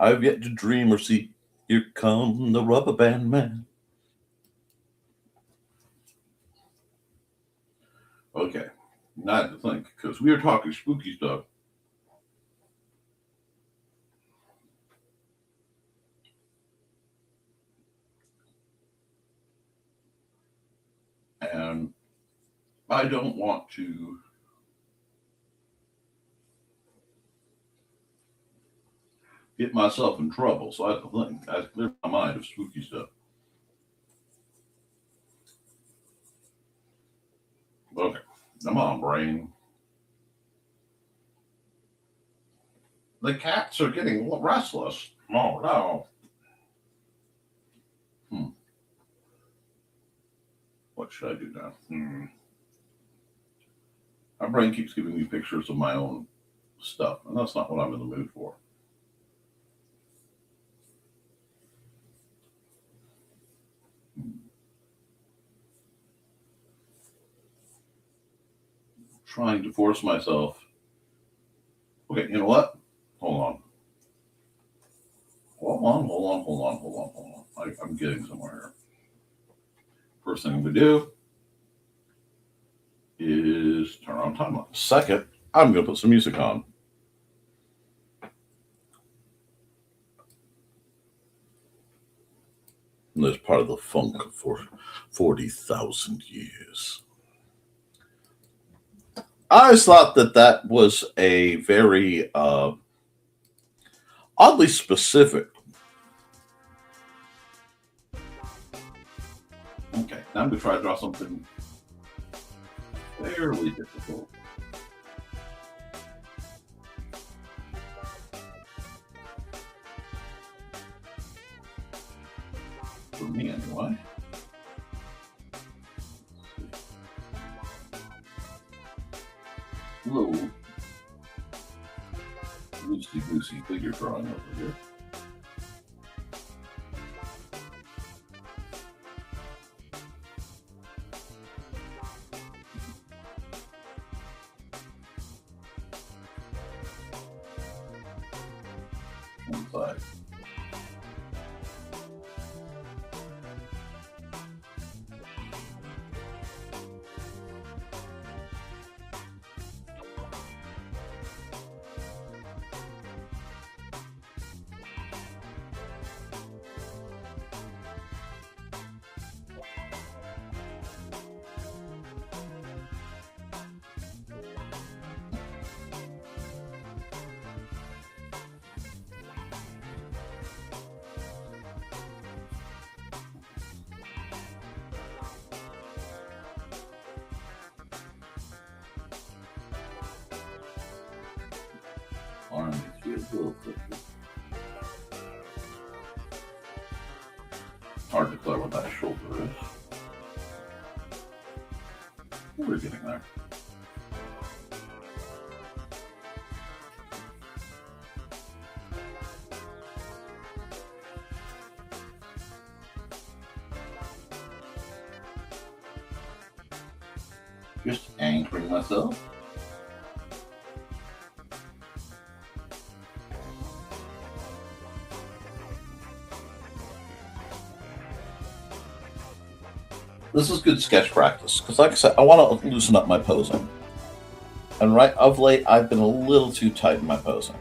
S2: I've yet to dream or see. Here come the rubber band man. Okay, now I have to think, because we are talking spooky stuff. And I don't want to get myself in trouble, so I have to think. I have to clear my mind of spooky stuff. Okay, come on, brain. The cats are getting restless. Oh, no. What should I do now? My brain keeps giving me pictures of my own stuff, and that's not what I'm in the mood for. Trying to force myself. Okay, you know what? Hold on. I'm getting somewhere here. First thing we do is turn on timeline. Second, I'm going to put some music on. And there's part of the funk for 40,000 years. I always thought that was a very oddly specific. Okay, now I'm going to try to draw something fairly difficult. For me, anyway. Little loosey-goosey figure drawing over here. inside. Arm needs to be a little thicker. Hard to declare what that shoulder is. We're getting there. Just anchoring myself. This is good sketch practice because, like I said, I want to loosen up my posing. And right of late, I've been a little too tight in my posing.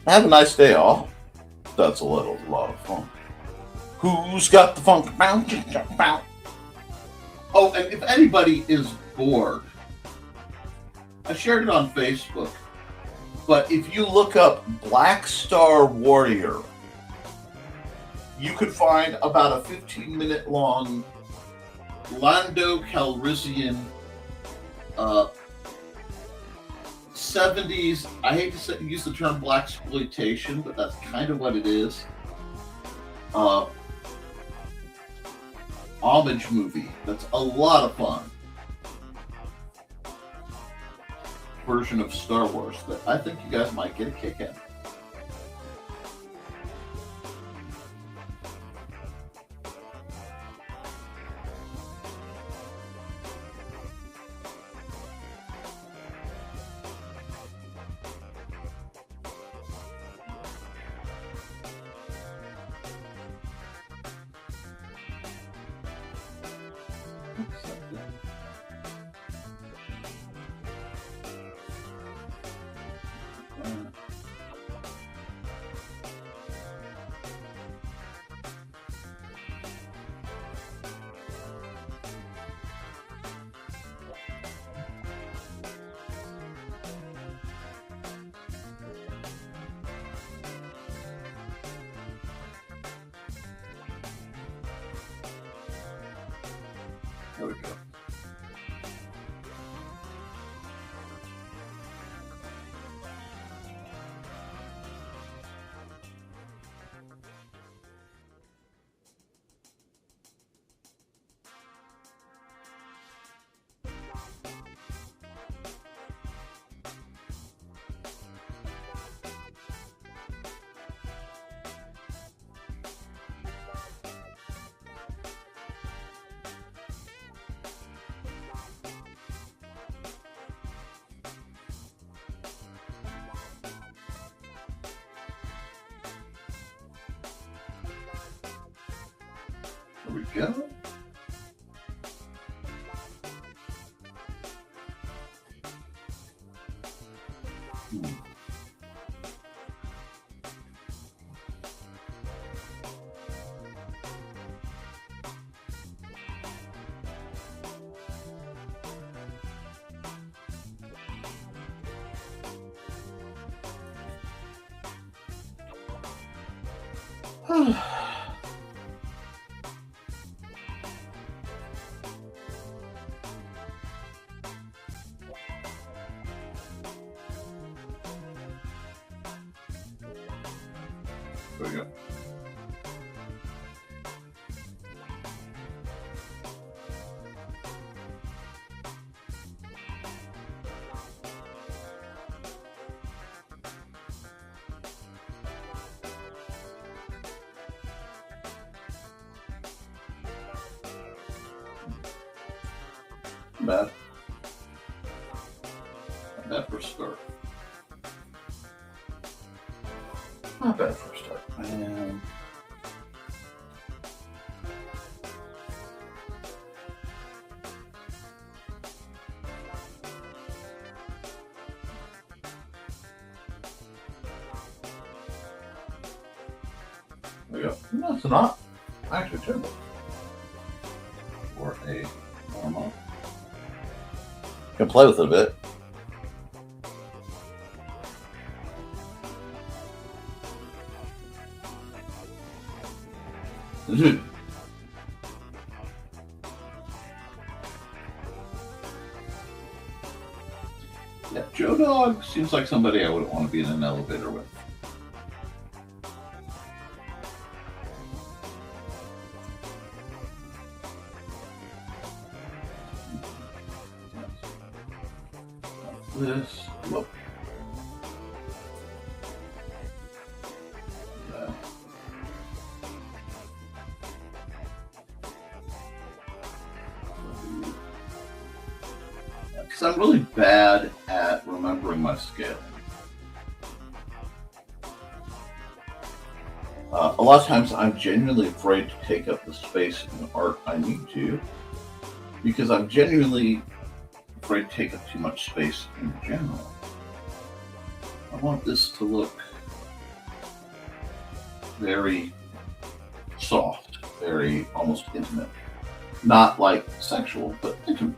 S2: Have a nice day, all. That's a lot of fun. Who's got the funk? Oh, and if anybody is bored, I shared it on Facebook. But if you look up Black Star Warrior, you could find about a 15-minute long Lando Calrissian 70s, I hate to use the term blaxploitation, but that's kind of what it is, homage movie. That's a lot of fun. Version of Star Wars that I think you guys might get a kick at. There we go. There we go. There we go. Bad. Bad for a start. Not bad for a start. And there we go. That's not actually terrible for a normal. You can play with it a bit. Yeah, Joe Dog seems like somebody I wouldn't want to be in an elevator with. This, look. Because I'm really bad at remembering my scale. A lot of times I'm genuinely afraid to take up the space in art I need to, because I'm genuinely afraid to take up too much space in general. I want this to look very soft, very almost intimate. Not like sexual, but intimate.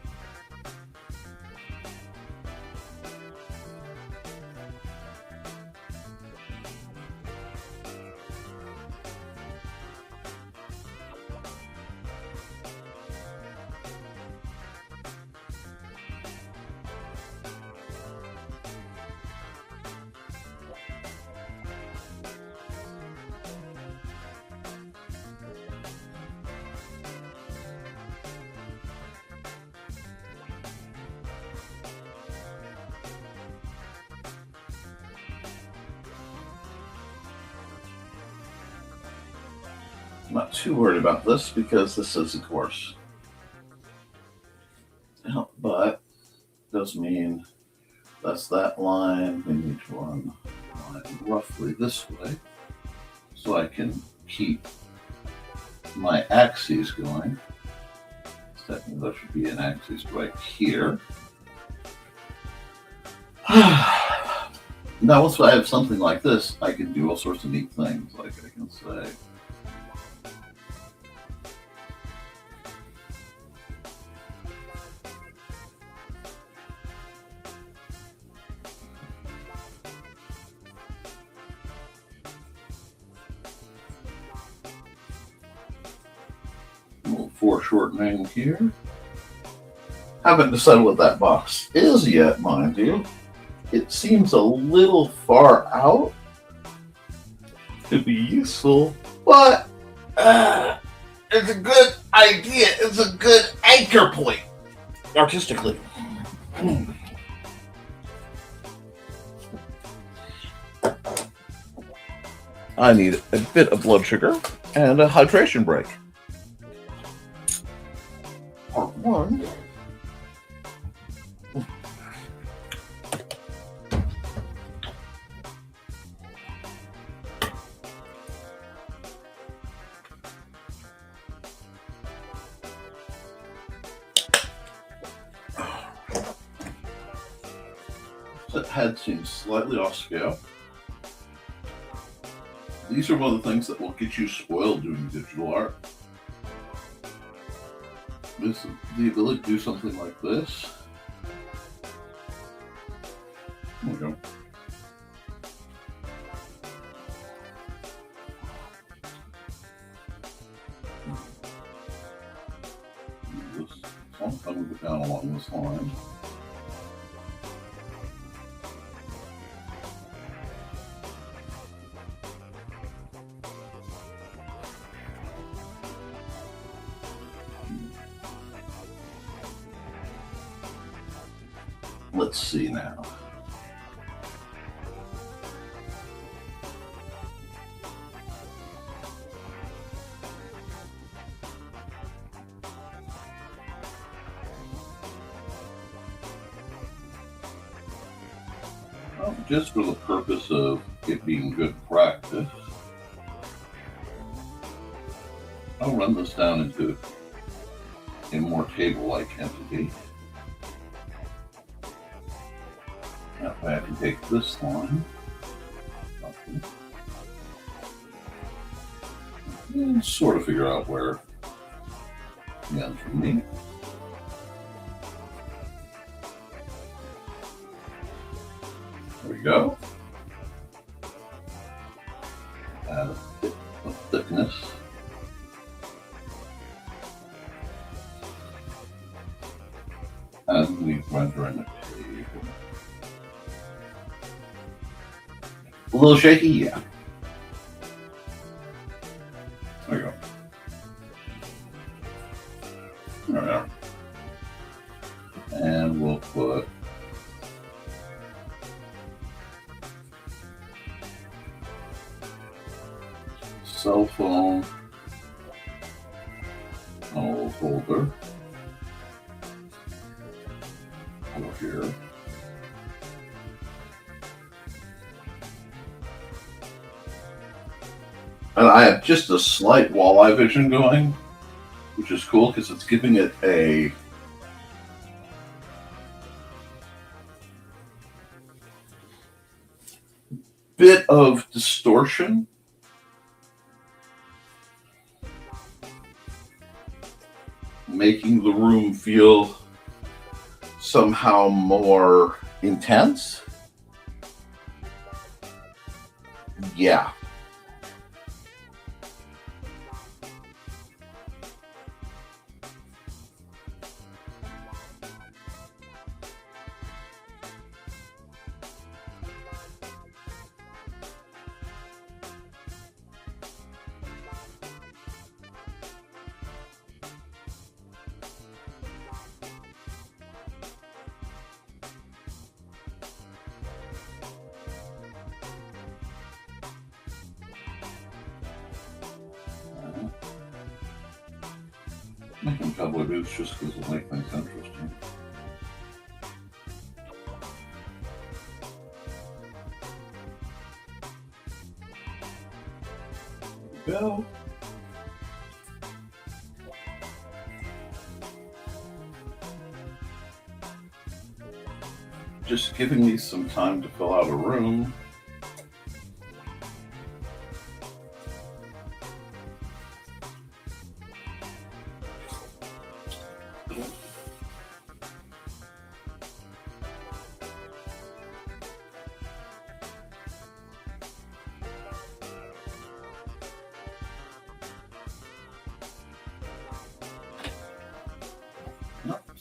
S2: I'm not too worried about this because this is, of course, but does mean that's that line. We need to run the line roughly this way so I can keep my axes going. Technically, there should be an axis right here. Now, once I have something like this, I can do all sorts of neat things. Like I can say, a little foreshortening here. Haven't decided what that box is yet, mind you. It seems a little far out to be useful, but it's a good idea. It's a good anchor point, artistically. I need a bit of blood sugar and a hydration break. Part one. That head seems slightly off scale. These are one of the things that will get you spoiled doing digital art. This, the ability to do something like this. There we go. I'll move it down along this line. Let's see now. Well, just for the purpose of it being good practice, I'll run this down into a more table-like entity. That way I can take this line and sort of figure out where it ends for me. There we go. Add a bit of thickness. As we render in the table. A little shaky, yeah. There we go. There we are. And we'll put cell phone on a little holder over here. And I have just a slight walleye vision going, which is cool because it's giving it a bit of distortion. Making the room feel somehow more intense. Yeah. Making cowboy boots just because it'll make things interesting. There we go. Just giving these some time to fill out a room.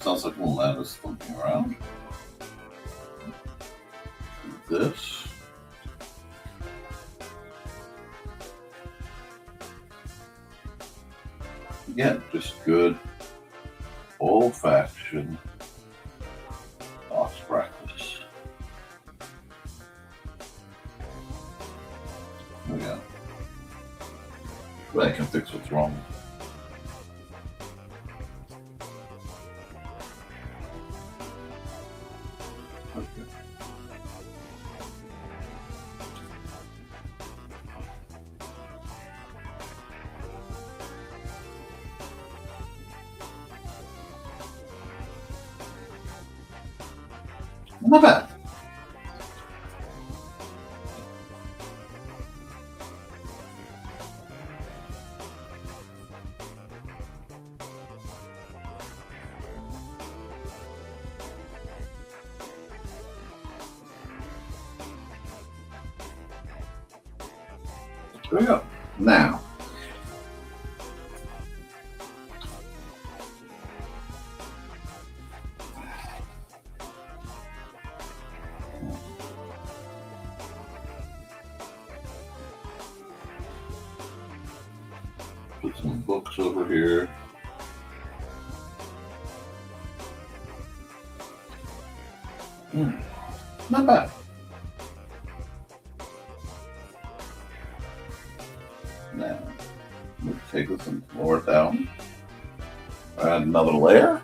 S2: Sounds like we'll land us looking around. This. Again, just good old-fashioned box practice. There we go. But I can fix what's wrong. Not bad. There we go. Now, put some books over here. Not bad. Now, we'll take this and lower it down. Add another layer.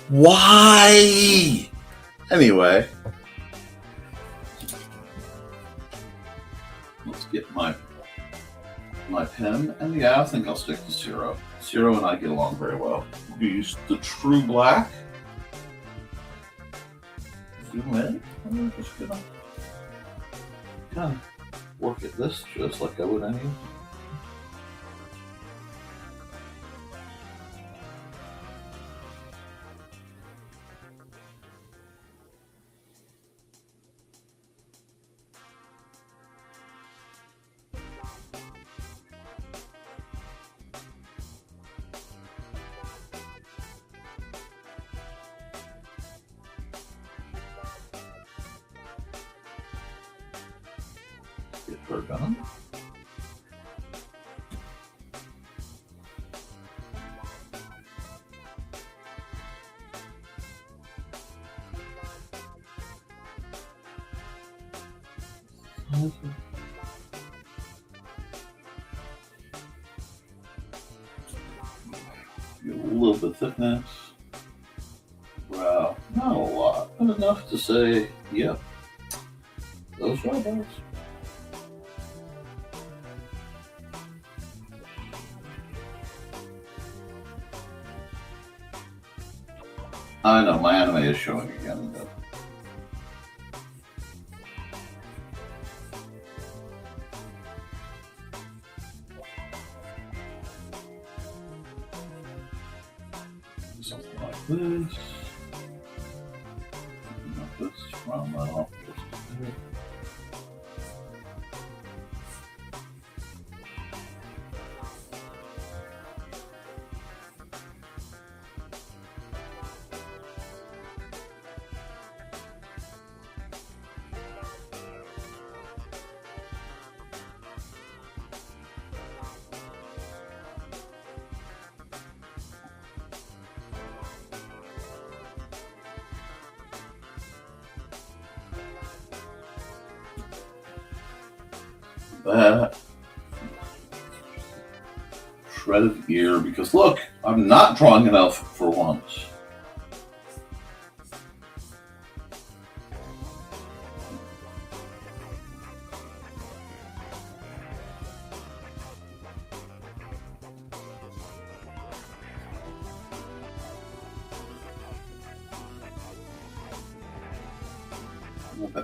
S2: Why? Anyway, let's get my pen, and yeah, I think I'll stick to Zero. Zero and I get along very well. Use the true black. Zoom in. I'm just gonna kind of work at this just like I would any. Get her done. Get a little bit of thickness. Wow, not a lot, but enough to say, yep, those are those. I know, my anime is showing again, but something like this. Not this, round that off just a bit. That shred of ear, because look, I'm not drawing enough for once.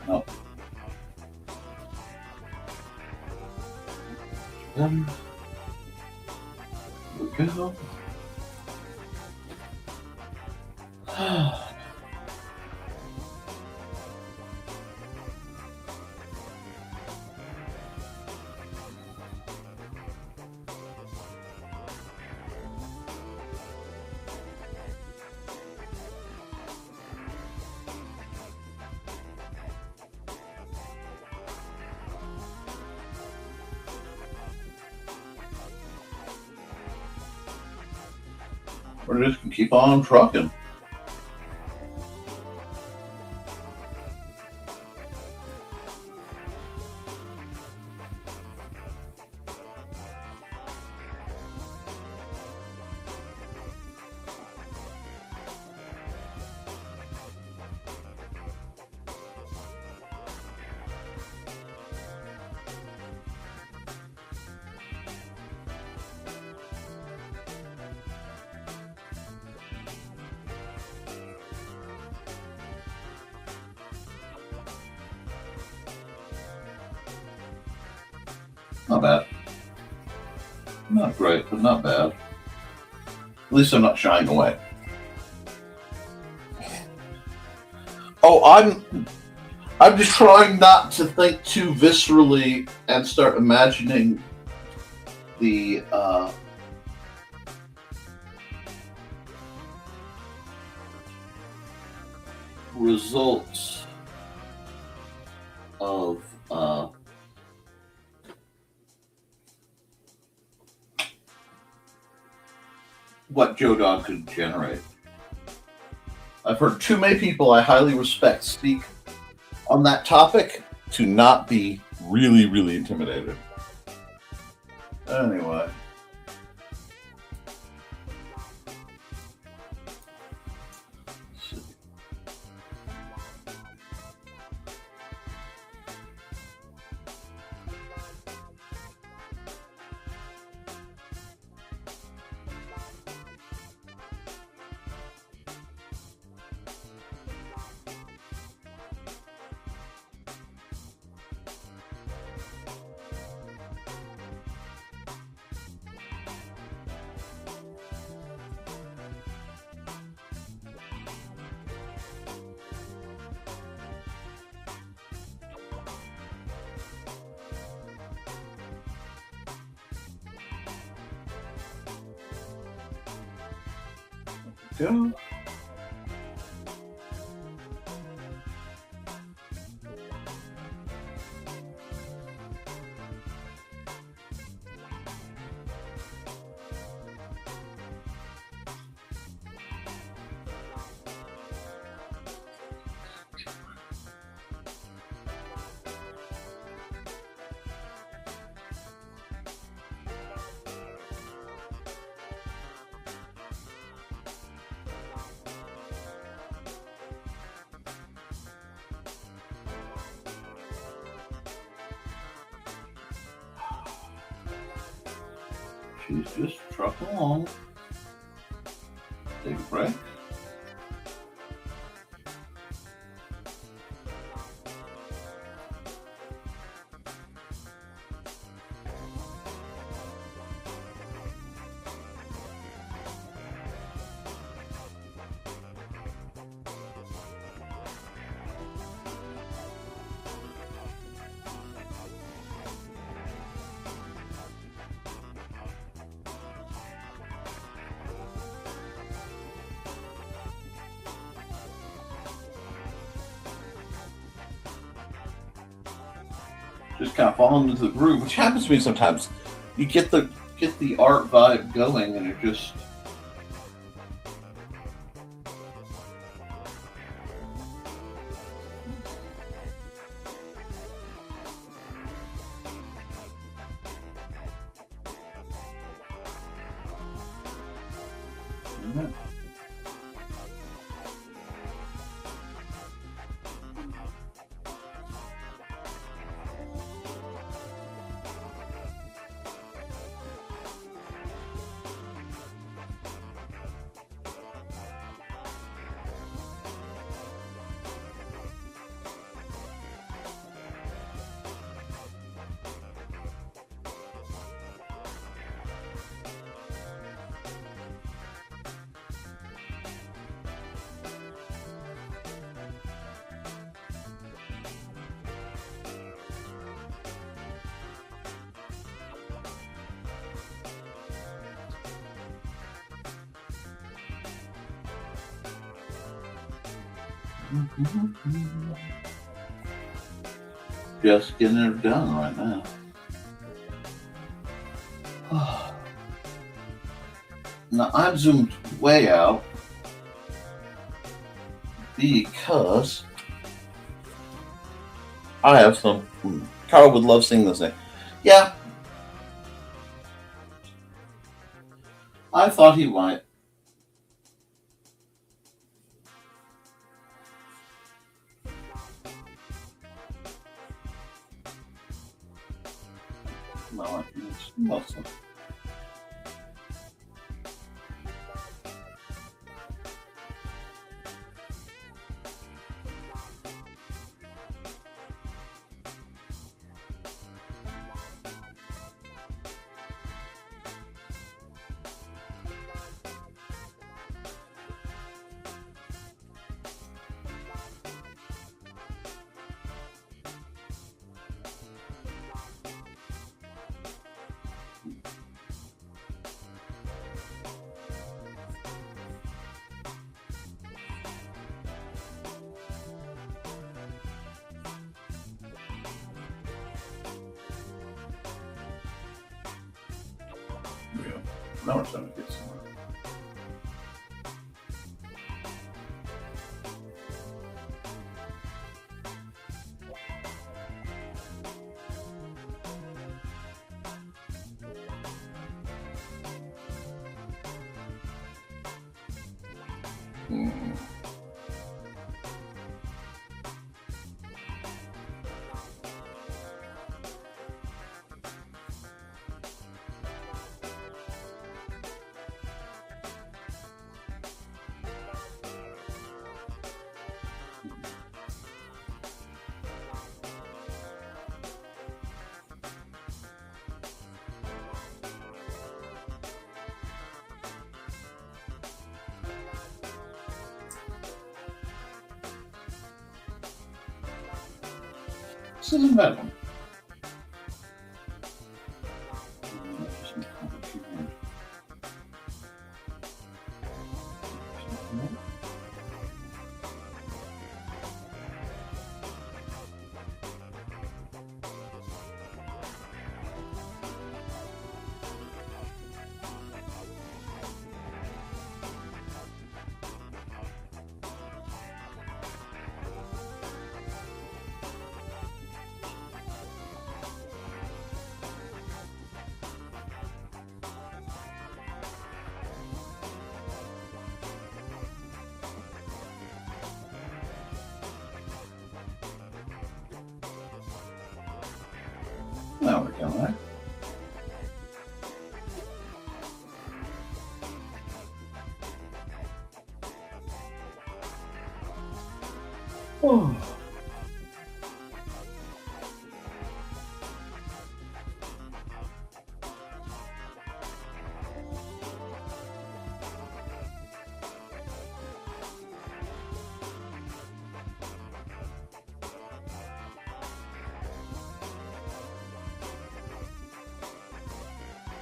S2: No. There we go. We're just gonna keep on trucking. Not bad. Not great, but not bad. At least I'm not shying away. Oh, I'm just trying not to think too viscerally and start imagining the results of what Joe Dog could generate. I've heard too many people I highly respect speak on that topic to not be really, really intimidated. Anyway. go. She's just trucking along. Take a break. Just kind of falling into the groove, which happens to me sometimes. You get the art vibe going, and it just just getting it done right now. Now I've zoomed way out because I have some. Carl would love seeing this thing. Yeah, I thought he might. No, it's awesome. Now we're starting to get somewhere. This isn't a bad one. Now we're coming. Oh.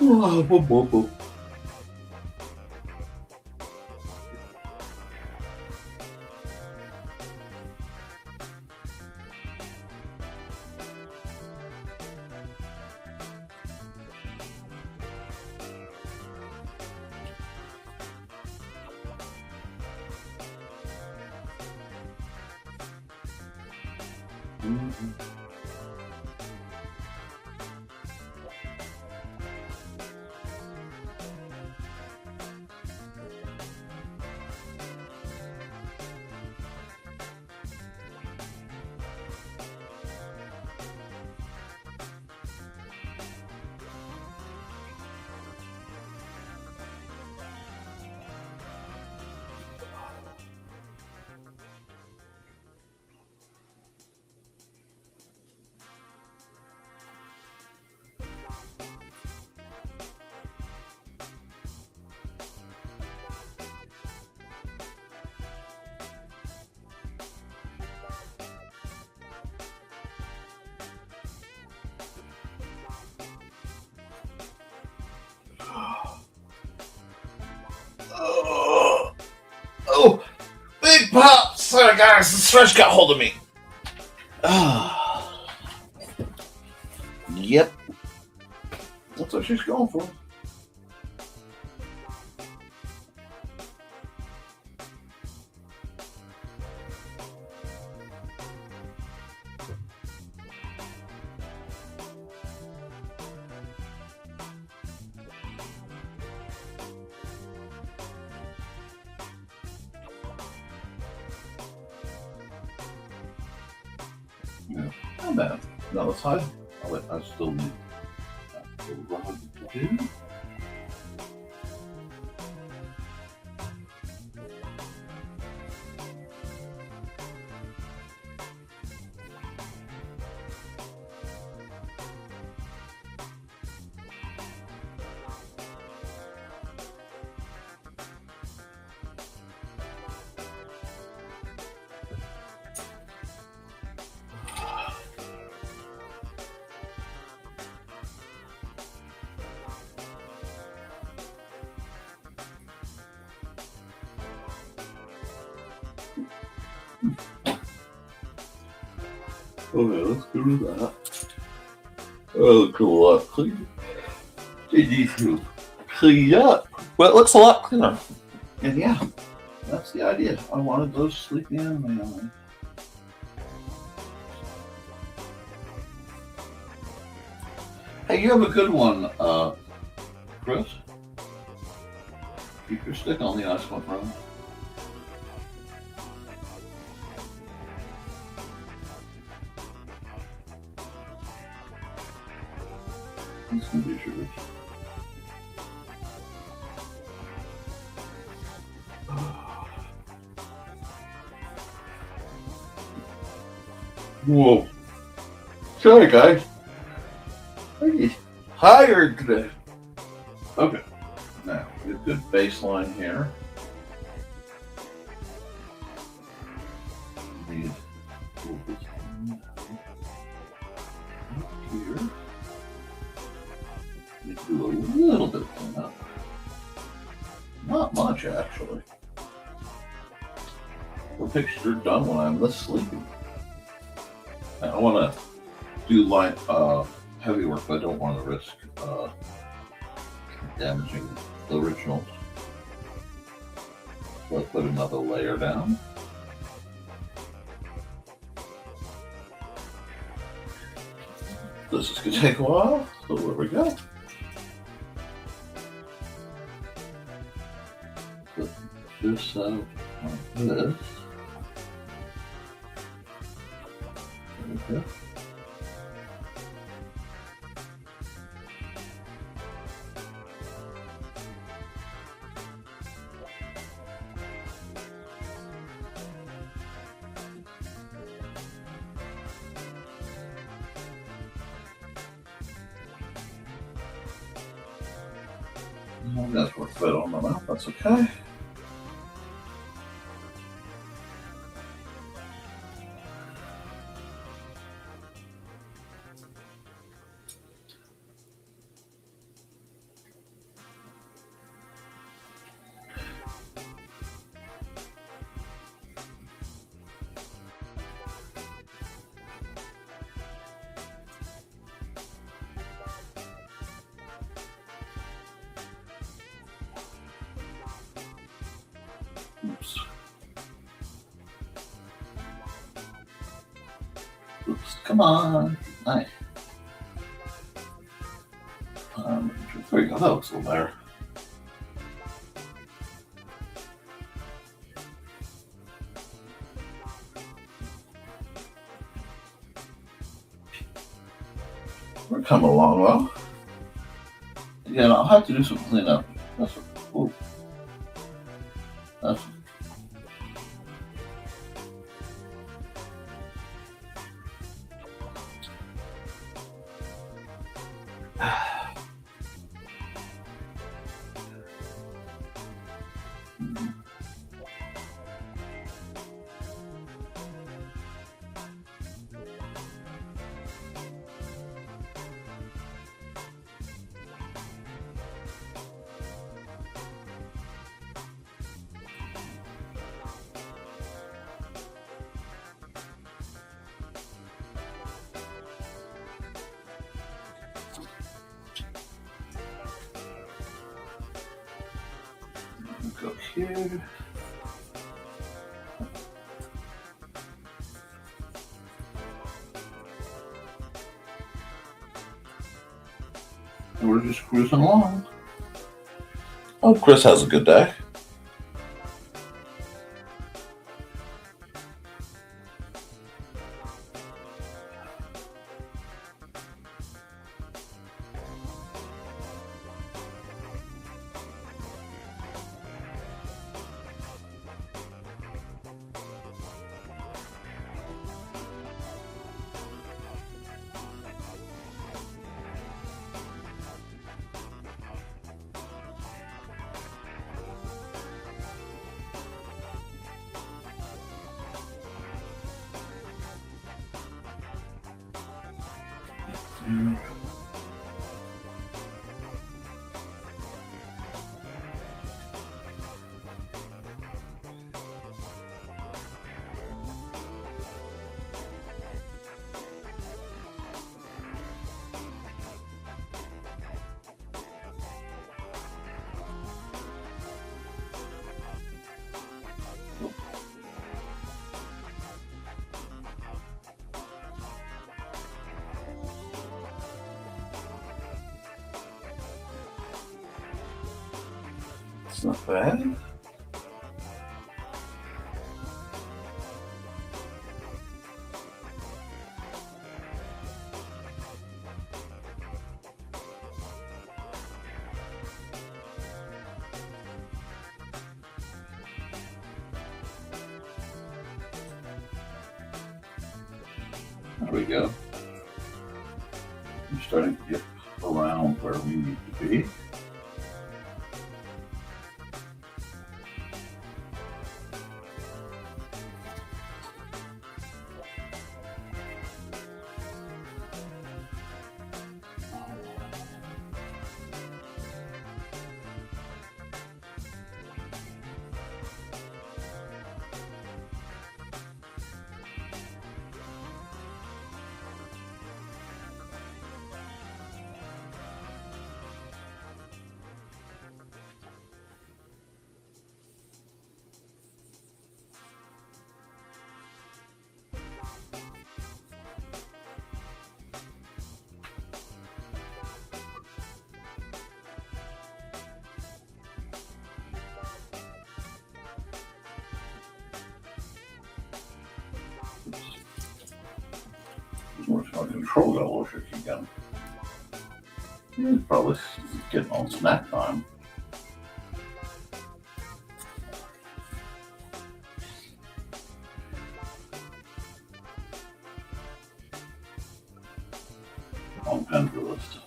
S2: Whoa, whoa, whoa, whoa. Mm-hmm. Oh, big pop! Sorry, guys, the stretch got hold of me. Yep. That's what she's going for. Yeah, not bad. Now let's hide. I still need a rod to do. Okay, let's do that. Oh, look a lot cleaner. It needs to clean up. Well, it looks a lot cleaner. And yeah, that's the idea. I wanted those sleeping in. Hey, you have a good one, Chris. Keep your stick on the ice, my friend. This can be yours. Whoa. Sorry, guys. I'm tired today. Okay. Now, we have a good baseline here. Need to pull this up here. Need to do a little bit of cleanup. Not much, actually. the picture done when I'm less sleepy. I want to do light, heavy work, but I don't want to risk damaging the originals. So I put another layer down. This is going to take a while, so there we go. Put this out like this. There we go. That's what fit on my mouth, that's okay. Oops. Oops, come on. Nice. There you go, that looks a little better. We're coming along well. Again, I'll have to do some cleanup. That's what, ooh. That's go here. And we're just cruising along. Oh, Chris has a good day. It's not bad. There we go. We're starting to get around where we need to be. We're trying to control that little trick again. He's probably getting on snack time. On pen for this.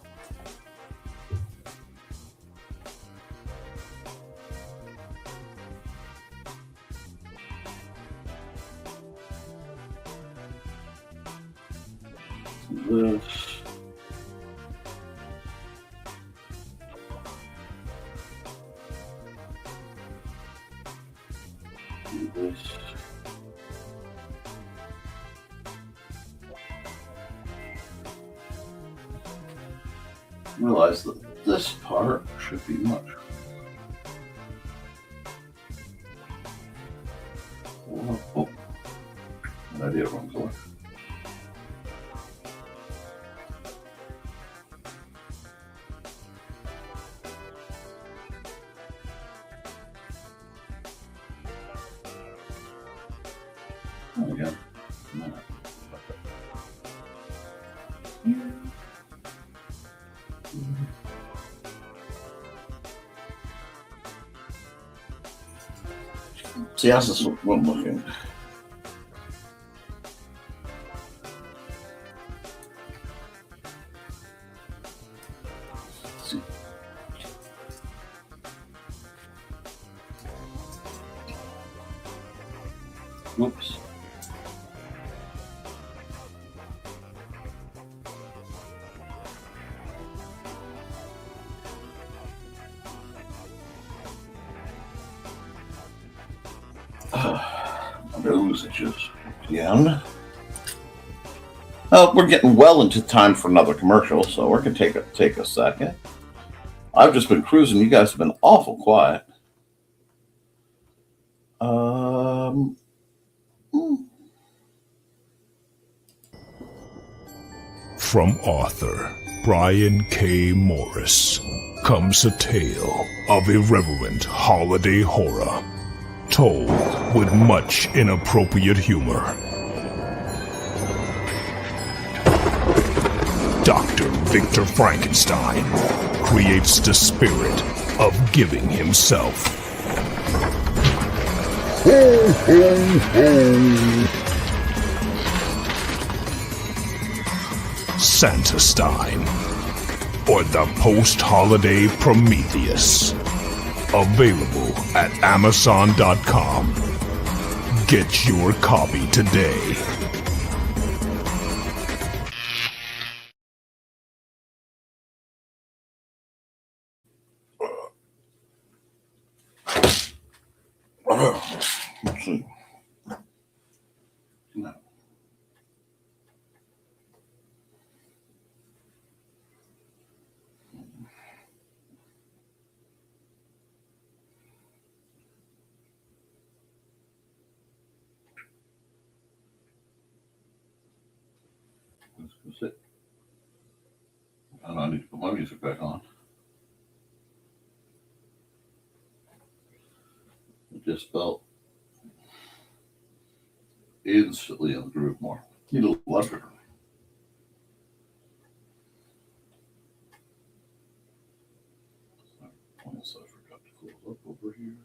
S2: This. This. Realize that this part should be much. Oh, an idea wrong color. Again. See, that's just what I'm looking. See. Whoops. Nose itches again. We're getting well into time for another commercial, so we're gonna take a second. I've just been cruising. You guys have been awful quiet.
S4: From author Brian K. Morris comes a tale of irreverent holiday horror, told with much inappropriate humor. Dr. Victor Frankenstein creates the spirit of giving himself. Ho, ho, ho. Santa-Stein, or the post-holiday Prometheus. Available at Amazon.com. Get your copy today.
S2: Let's see. No. That's it. And I need to put my music back on. I just felt instantly in the groove more. Need a little louder. So I forgot to close up over here.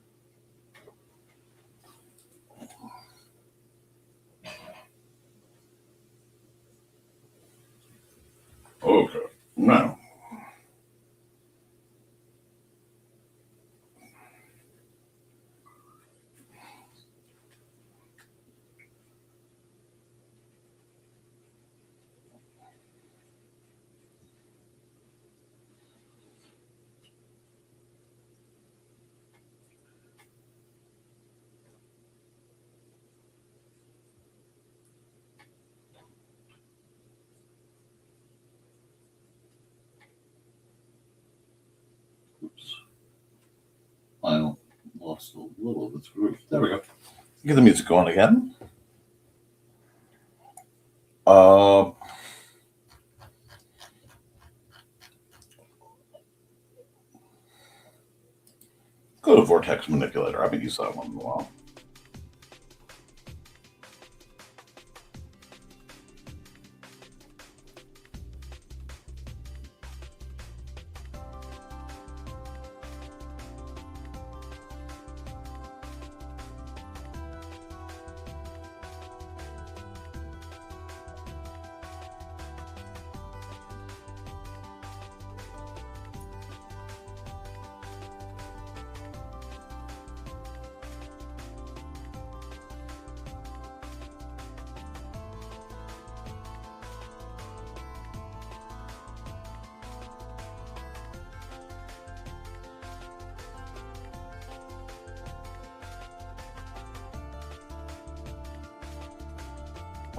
S2: Okay, now. Oops. I lost a little of its groove. There we go. Get the music going again. Go to Vortex Manipulator. I haven't used that one in a while.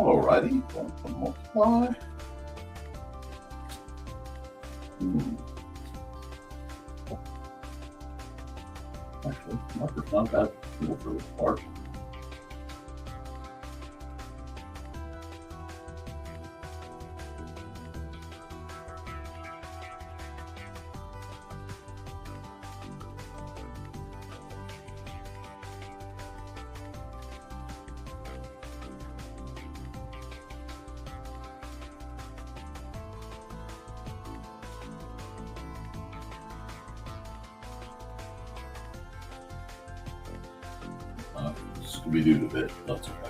S2: Alrighty, going to multiply. Actually, marker's not that cool for this part. Scooby-Doo a bit, that's okay.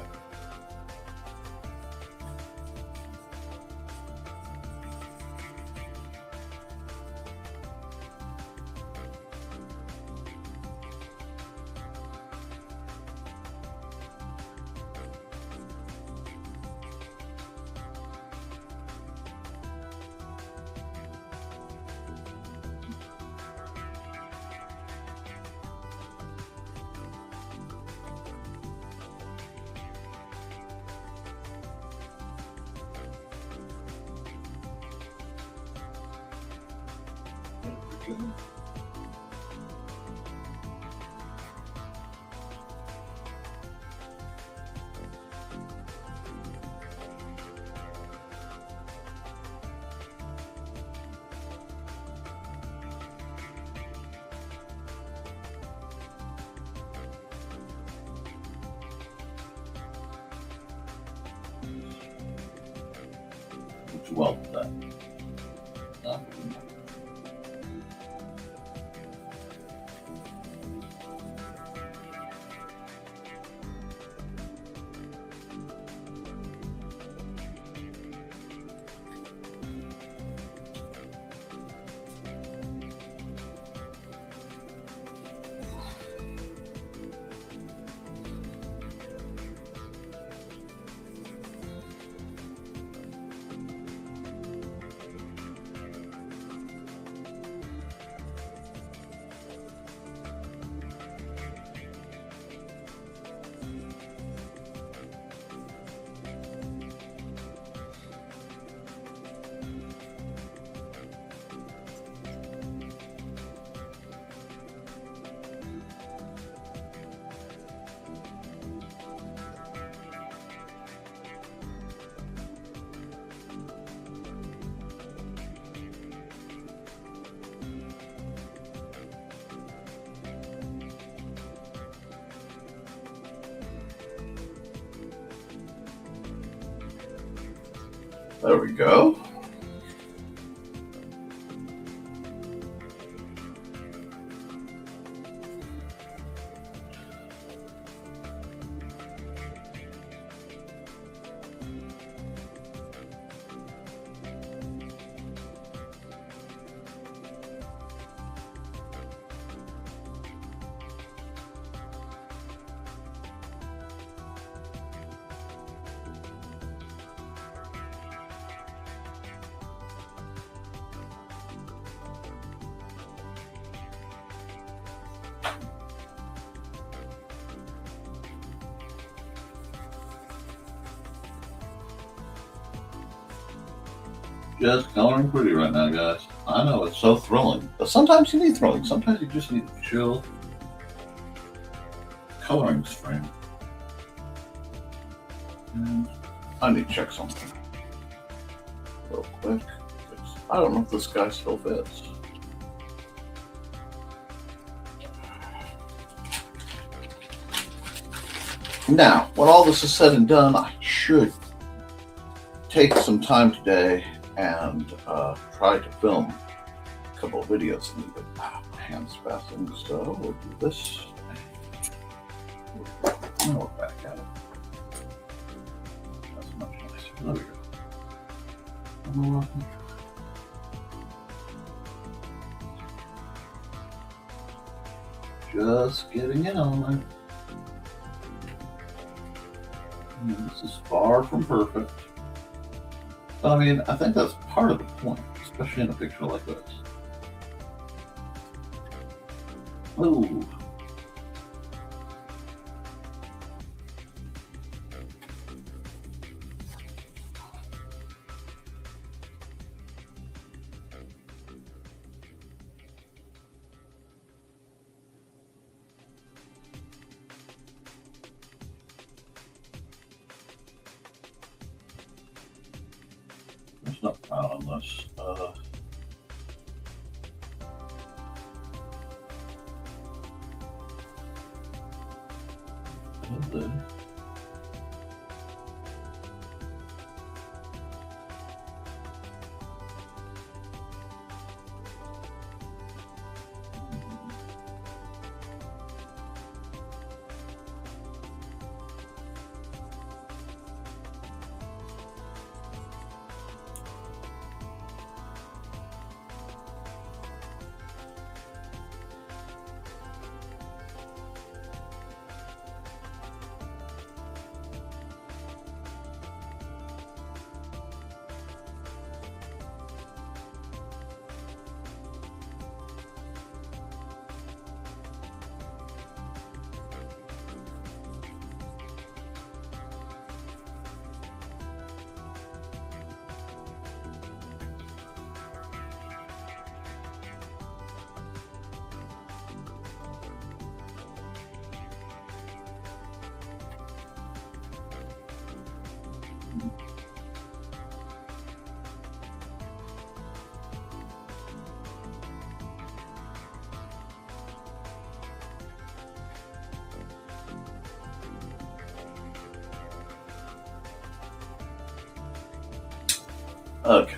S2: Well done. There we go. Just coloring pretty right now, guys. I know, it's so thrilling. But sometimes you need thrilling. Sometimes you just need a chill coloring frame. And I need to check something real quick. I don't know if this guy still fits. Now, when all this is said and done, I should take some time today and try to film a couple of videos. My hand's passing, so we'll do this. Now we're back at it. That's much nicer. There we go. Just getting in on it. This is far from perfect. But I mean, I think that's part of the point, especially in a picture like this. Ooh. Unless, okay.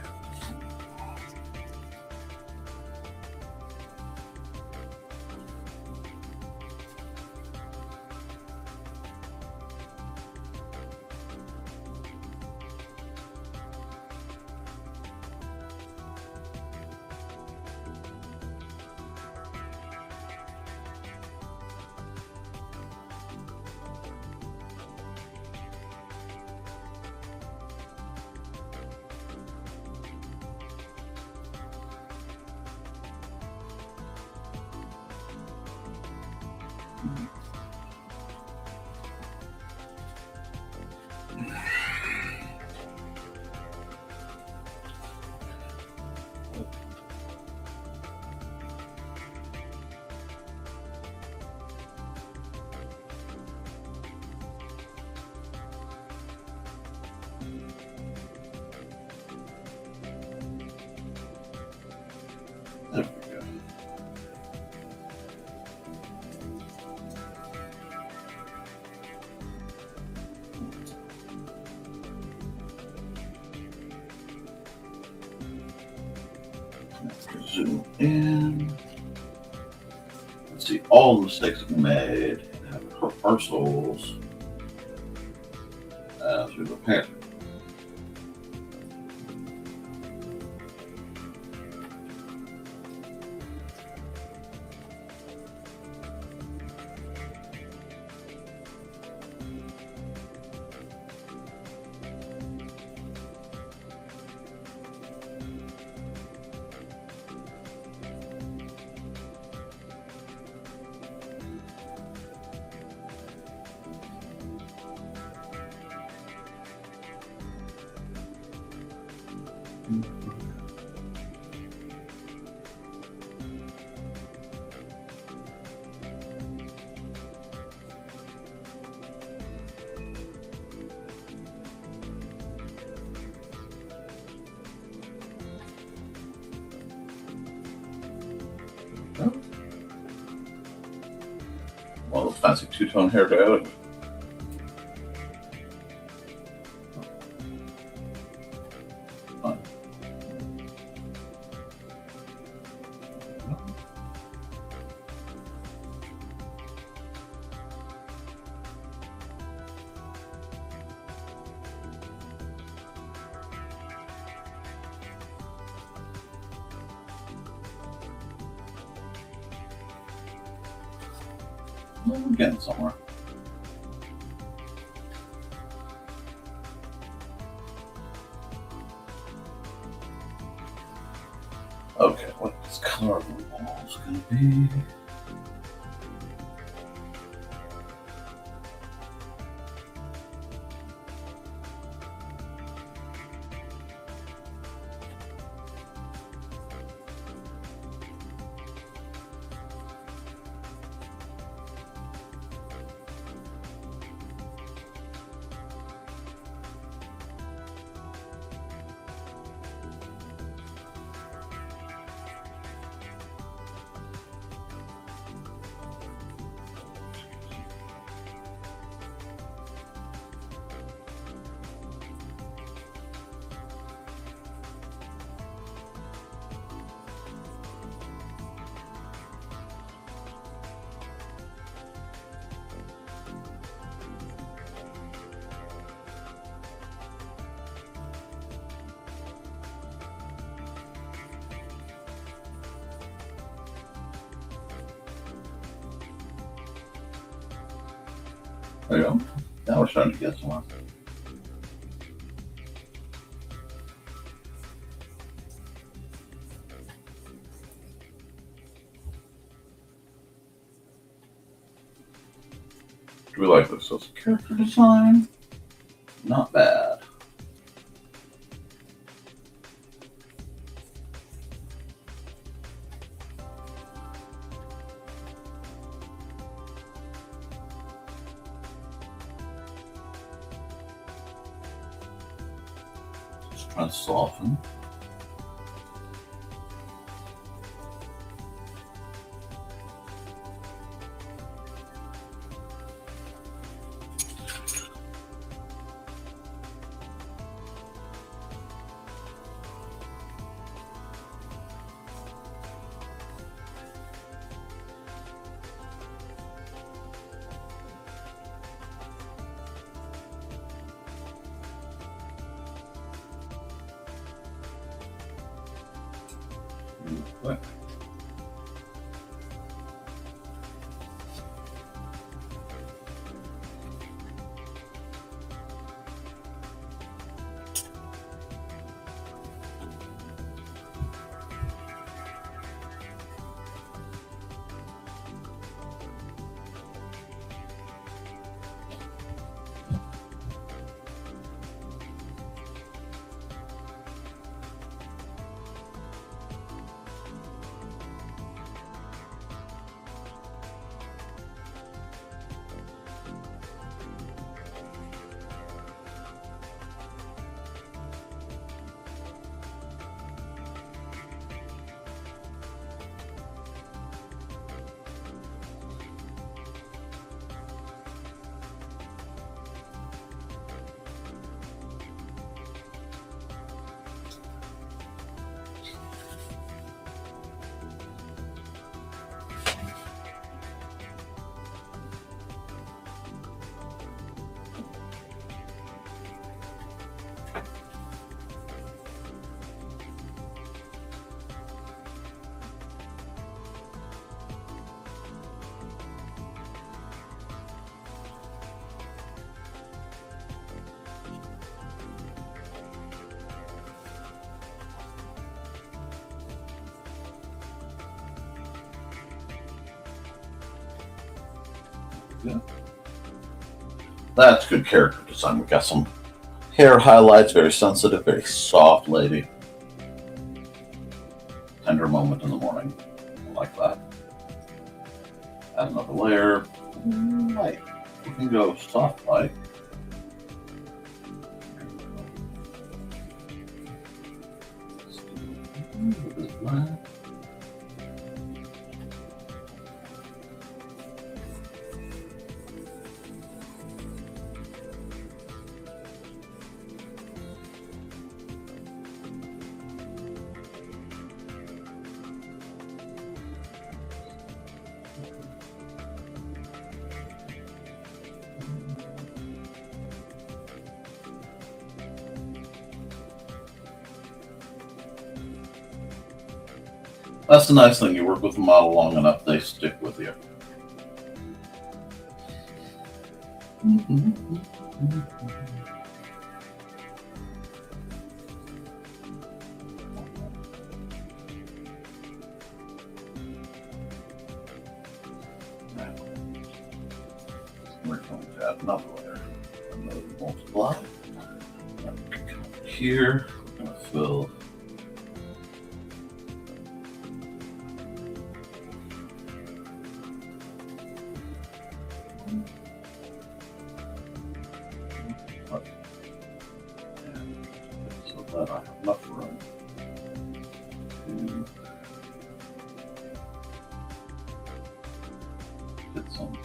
S2: There we go. Let's zoom in. Let's see all the mistakes that we made and have hurt our souls as we repent. Well, the fancy two-tone hair dye. Fine. I'm getting somewhere. Okay, what this color of the wall is going to be? There you go. Now we're starting to get somewhere. Do we like this as a character design? Not bad. Just trying to soften. Quick. Yeah. That's good character design. We got some hair highlights, very sensitive, very soft lady. Tender moment in the morning. I like that. Add another layer. Light. We can go soft light. A little bit black. That's the nice thing. You work with the model long enough, they stick with you. We're going to add another layer. Another multiply. Here, we're going to fill. So that I have enough room to get some.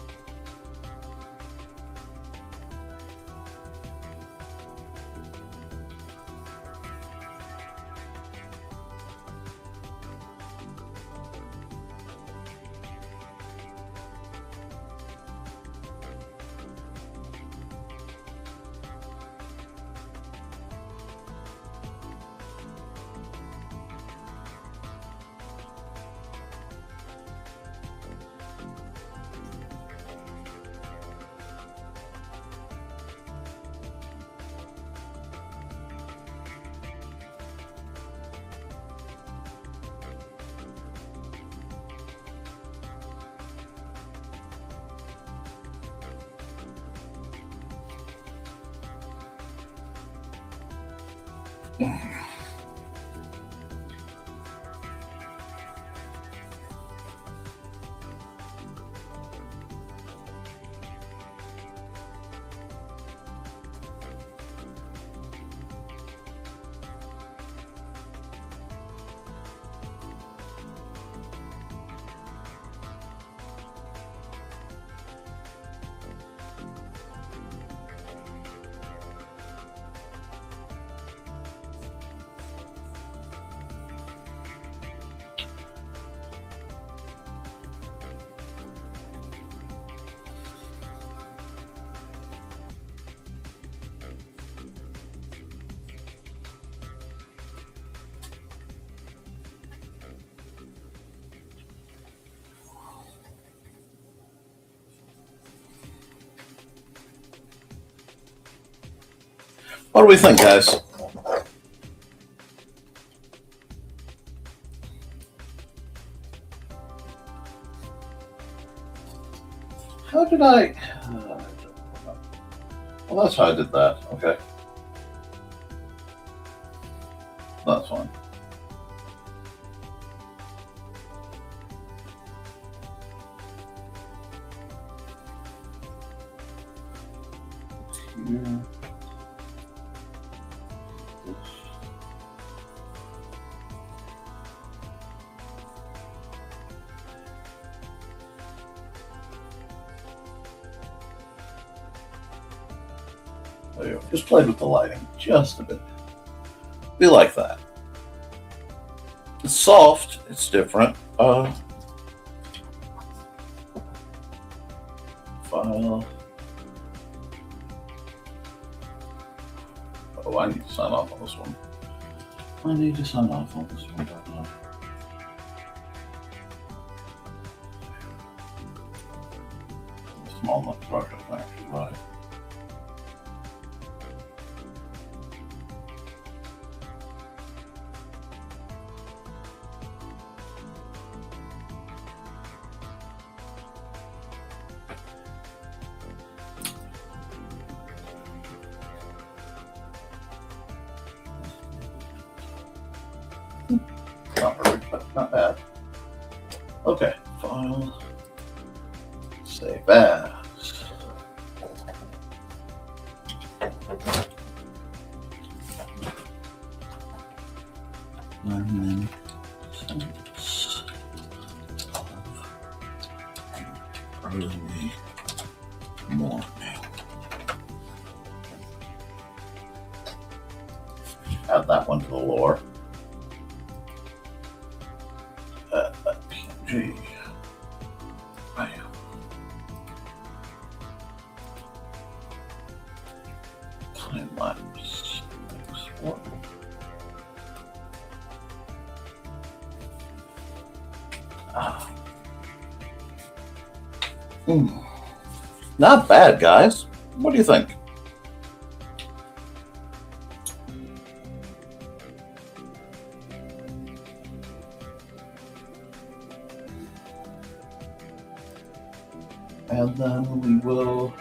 S2: What do we think, guys? How did I? Well, that's how I did that. Okay. That's fine. Here. There you go. Just played with the lighting just a bit. We like that. It's soft. It's different. File. Oh, I need to sign off on this one. I need to sign off on this one. Small enough truck, actually, right. Not perfect, but not bad. Okay, file. Save as. Learning sense of early morning. Add that one to the lore. PNG. Bam. Time lapse. Export. Not bad, guys. What do you think? And then we will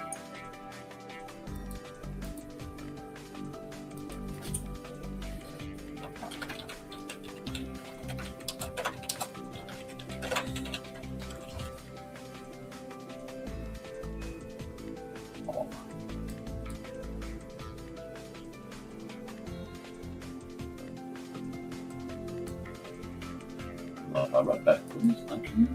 S2: how about that, please? Thank you.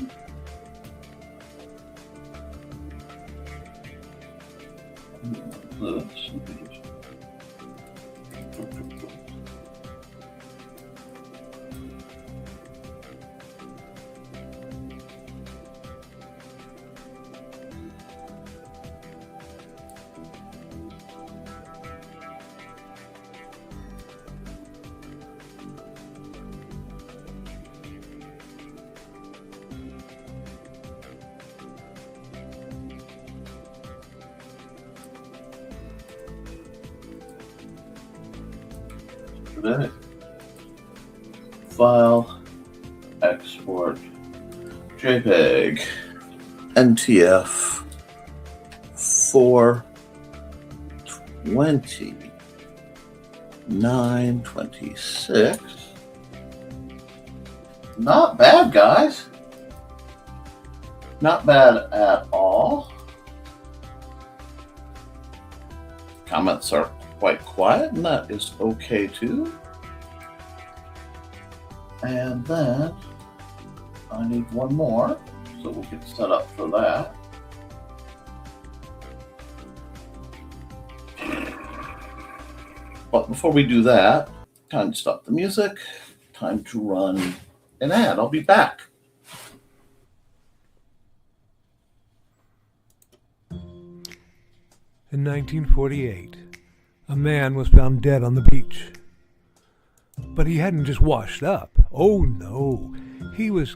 S2: Today. File, export, JPEG, NTF, 420 9:26. Not bad, guys. Not bad at all. Comments are quite quiet, and that is okay too. And then I need one more, so we'll get set up for that. But before we do that, time to stop the music, time to run an ad. I'll be back.
S1: In 1948, a man was found dead on the beach. But he hadn't just washed up. Oh no, he was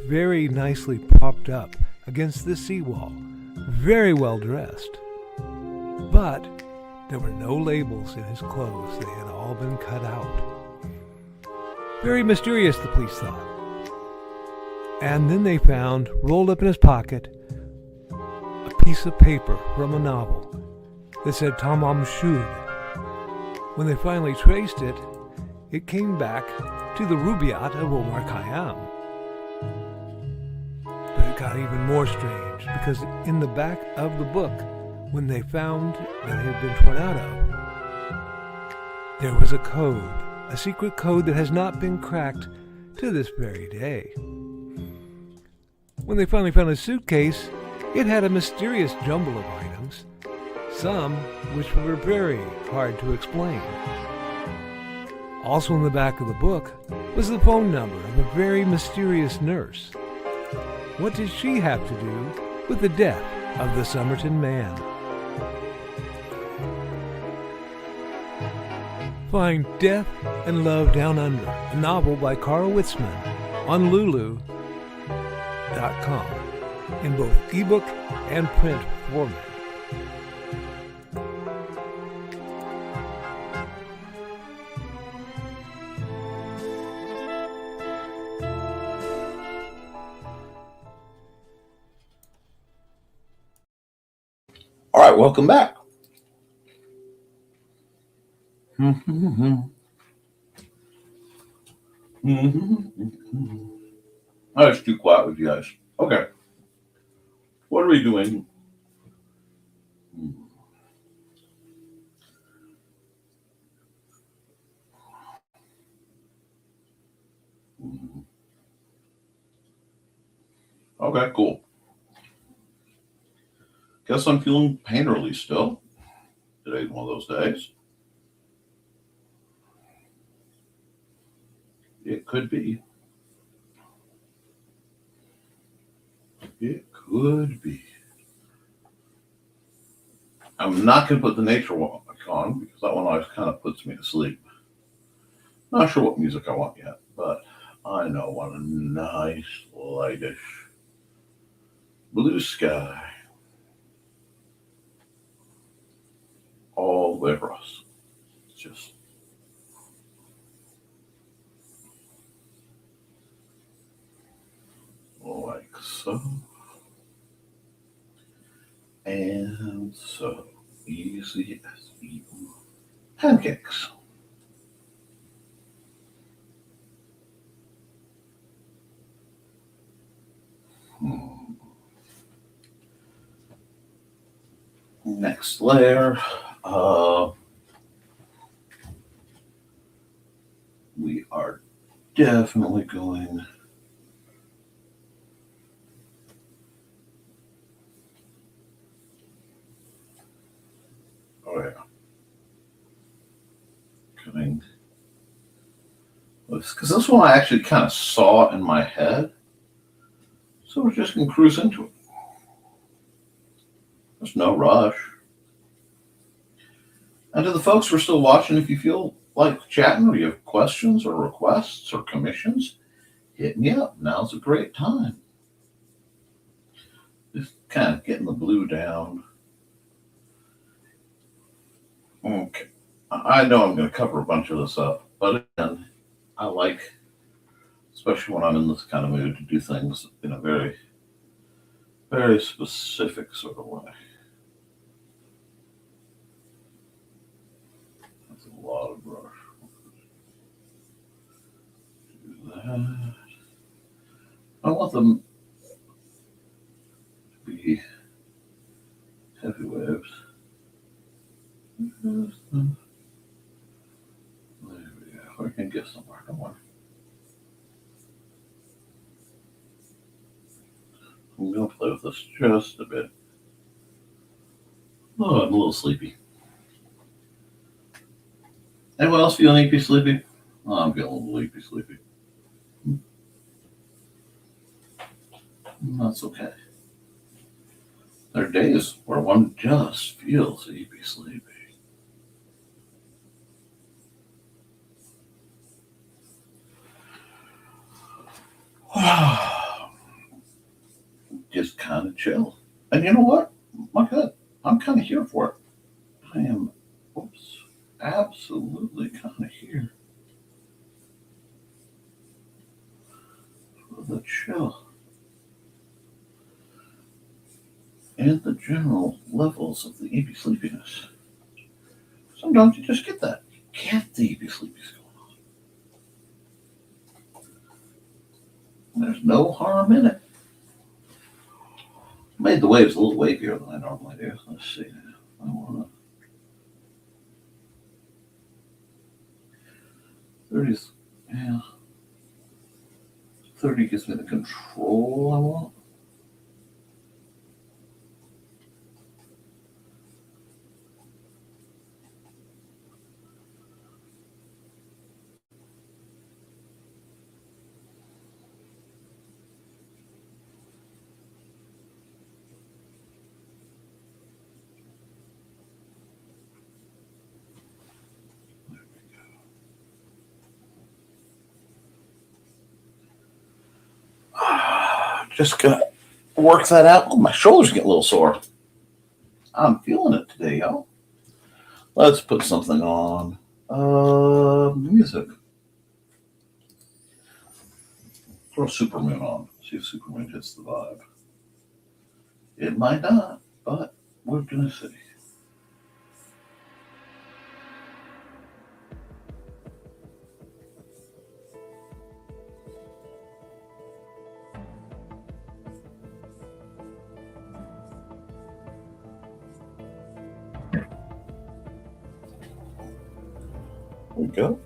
S1: very nicely propped up against the seawall, very well dressed. But there were no labels in his clothes. They had all been cut out. Very mysterious, the police thought. And then they found, rolled up in his pocket, a piece of paper from a novel that said Tamam Shud. When they finally traced it, it came back to the Rubaiyat of Omar Khayyam. But it got even more strange, because in the back of the book, when they found that it had been torn out of, there was a code, a secret code that has not been cracked to this very day. When they finally found a suitcase, it had a mysterious jumble of items, some which were very hard to explain. Also in the back of the book was the phone number of a very mysterious nurse. What did she have to do with the death of the Somerton man? Find Death and Love Down Under, a novel by Carl Witzman, on Lulu.com in both ebook and print format.
S2: All right, welcome back. I was too quiet with you guys. Okay. What are we doing? Okay, cool. Guess I'm feeling painterly still. Today's one of those days. It could be. It could be. I'm not going to put the nature walk on, because that one always kind of puts me to sleep. Not sure what music I want yet, but I know I want a nice, lightish blue sky all the way across. It's just like so. And so easy as eating pancakes. Next layer, we are definitely going cutting this, because this one I actually kind of saw in my head, so we're just going to cruise into it. There's no rush. And to the folks who are still watching, if you feel like chatting or you have questions or requests or commissions, hit me up. Now's a great time. Just kind of getting the blue down. Okay. I know I'm going to cover a bunch of this up, but again, I like, especially when I'm in this kind of mood, to do things in a very, very specific sort of way. That's a lot of I want them to be heavy waves. There we go. I can get somewhere. Don't worry. I'm going to play with this just a bit. Oh, I'm a little sleepy. Anyone else feeling AP sleepy? Oh, I'm getting a little AP sleepy. That's okay. There are days where one just feels AP sleepy. Just kind of chill. And you know what? My God, I'm kind of here for it. I am, absolutely kind of here for the chill and the general levels of the AP sleepiness. Sometimes you just get that. You get the AP sleepiness going on. There's no harm in it. Made the waves a little wavier than I normally do. Let's see. I want to. 30's, yeah. 30 gives me the control I want. Just gonna work that out. Oh, my shoulders get a little sore. I'm feeling it today, y'all. Let's put something on. Music. Throw Superman on. See if Superman hits the vibe. It might not, but we're gonna see. There we go.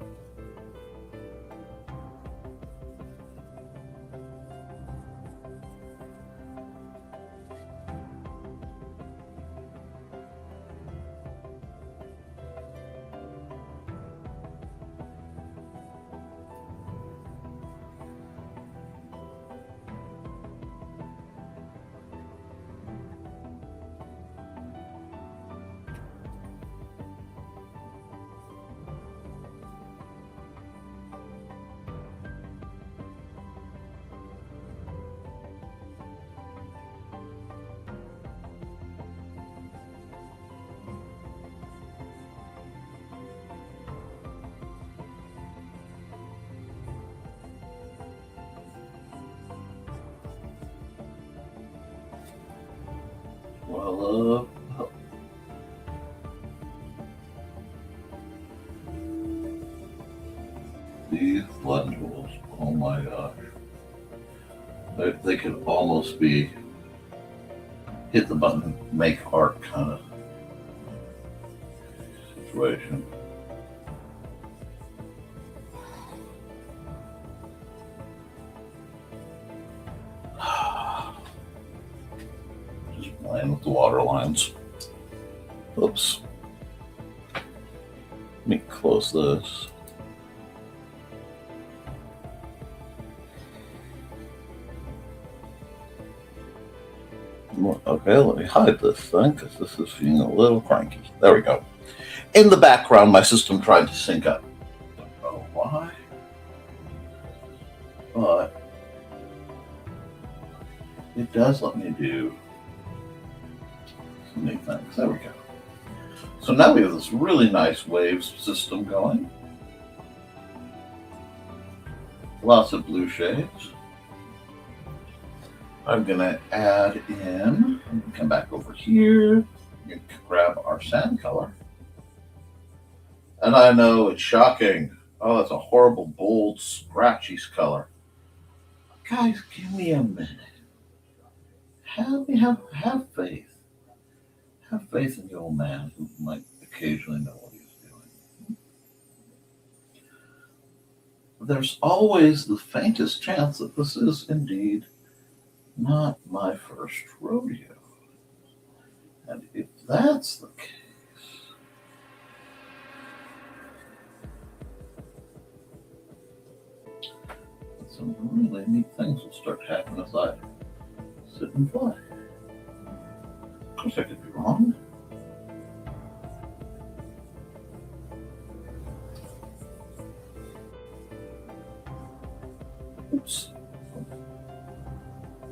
S2: Well, these lentils, oh my gosh. They could almost be hit the button, make art kind of situation. Just playing with the water lines. Oops. Let me close this. Okay, let me hide this thing because this is feeling a little cranky. There we go. In the background, my system tried to sync up. Don't know why, but it does let me do some neat things. There we go. So now we have this really nice waves system going. Lots of blue shades. I'm gonna add in, come back over here, grab our sand color. And I know it's shocking, Oh, that's a horrible, bold, scratchy color. Guys, give me a minute. Have faith. Have faith in the old man who might occasionally know what he's doing. There's always the faintest chance that this is indeed not my first rodeo. And if that's the case, some really neat things will start to happen as I sit and play. Of course, I could be wrong. Oops.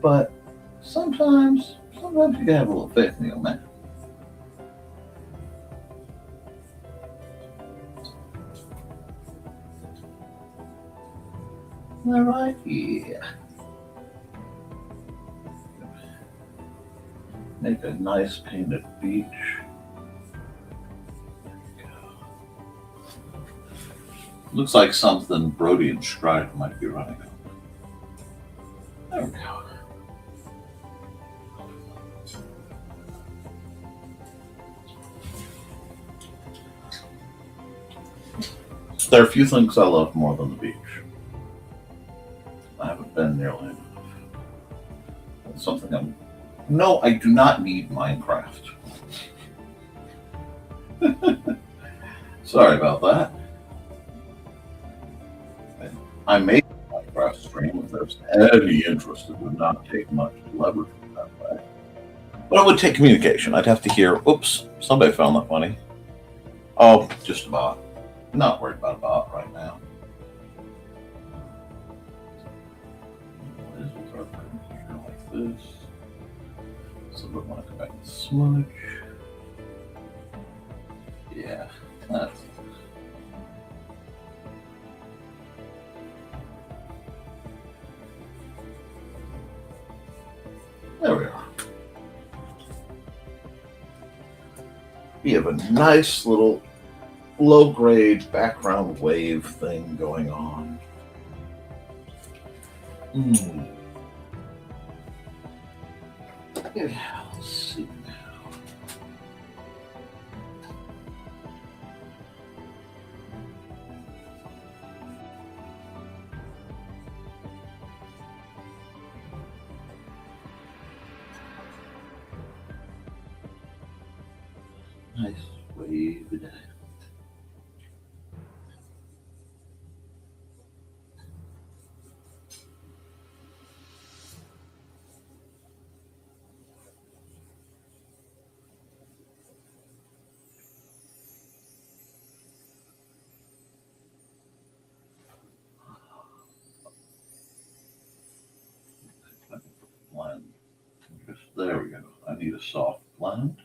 S2: But sometimes you gotta have a little faith in the old man. All right, yeah. Make a nice painted beach. Looks like something Brody and Stride might be running on. There we go. There are a few things I love more than the beach. I haven't been nearly enough. It's something No, I do not need Minecraft. Sorry about that. I made a Minecraft stream if there's any interest. It would not take much to leverage it that way. But it would take communication. I'd have to hear, oops, somebody found that funny. Oh, just a bot. Not worried about a bot right now. Like this. So we want to go back and smudge. Yeah, that's it. There we are. We have a nice little low-grade background wave thing going on. Yeah, let's see now. Nice wave there. Blend. There we go. I need a soft blend.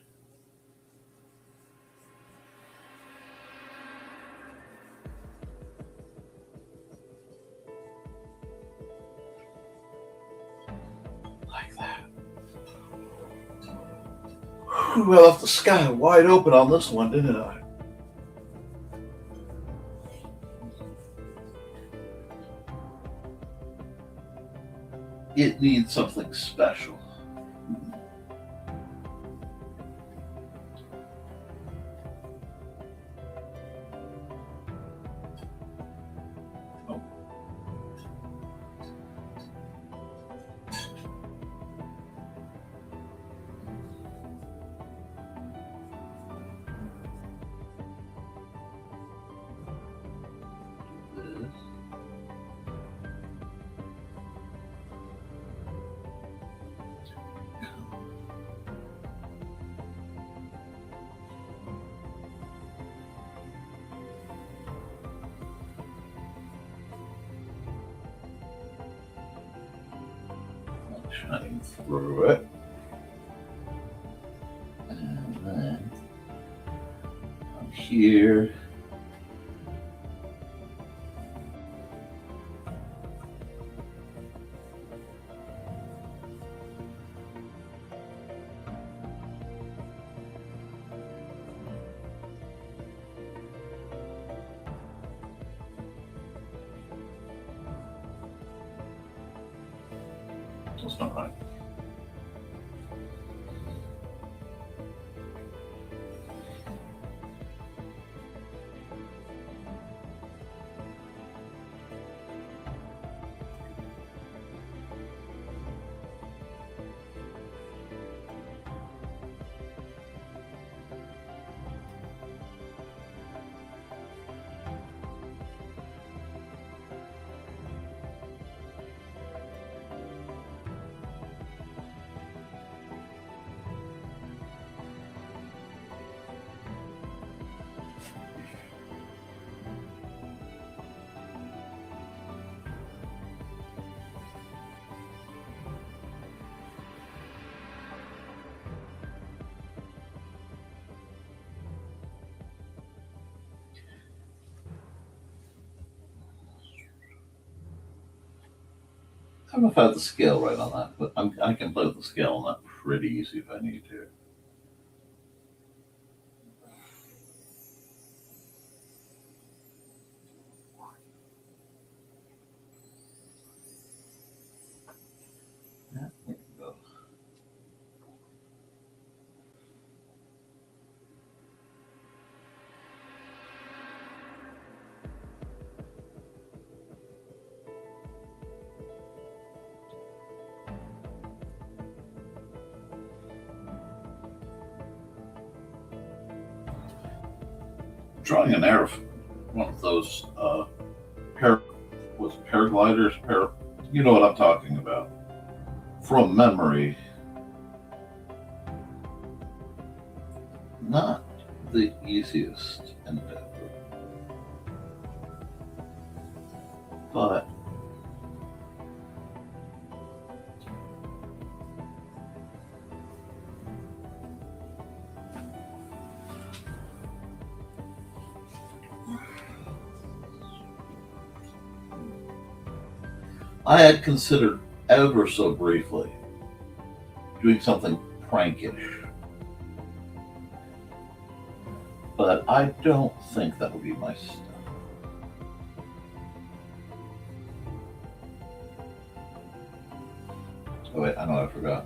S2: Like that. Whew, I left the sky wide open on this one, didn't I? It needs something special. Oh. This. Shining through it. And then I'm here. That's not right. I don't know if I have the scale right on that, but I can play with the scale on that pretty easy if I need to. Yeah, there we go. Drawing an air, one of those paragliders, you know what I'm talking about. From memory, not the easiest endeavor, but I had considered ever so briefly doing something prankish, but I don't think that would be my stuff. Oh wait, I know I forgot.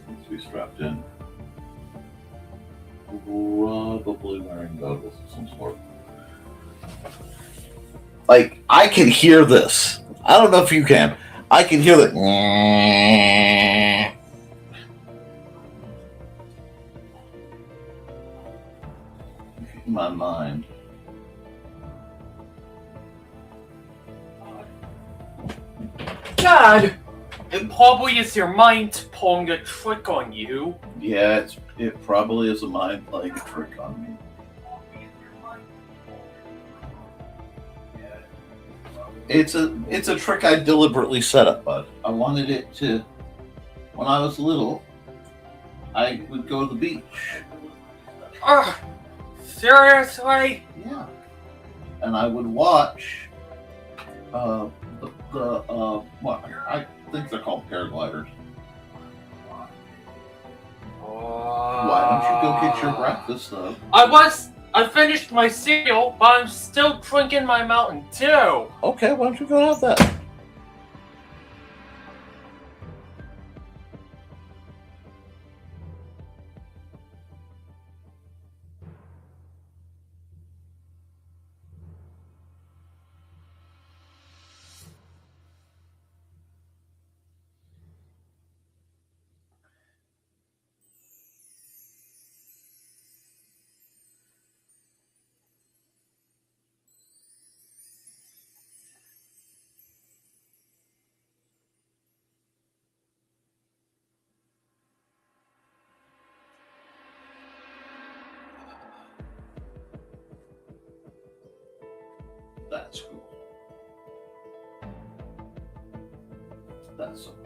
S2: Needs to be strapped in. Probably wearing goggles of some sort. Like, I can hear this. I don't know if you can. I can hear the. In my mind.
S5: Dad! It probably is your mind pulling a trick on you.
S2: Yeah, it probably is a mind playing a trick on me. It's a trick I deliberately set up, bud. I wanted it to. When I was little, I would go to the beach.
S5: Ugh! Seriously?
S2: Yeah. And I would watch what I think they're called paragliders. Why don't you go get your breakfast though?
S5: I finished my cereal, but I'm still drinking my Mountain Dew.
S2: Okay, why don't you go have that? That's cool. That's so cool.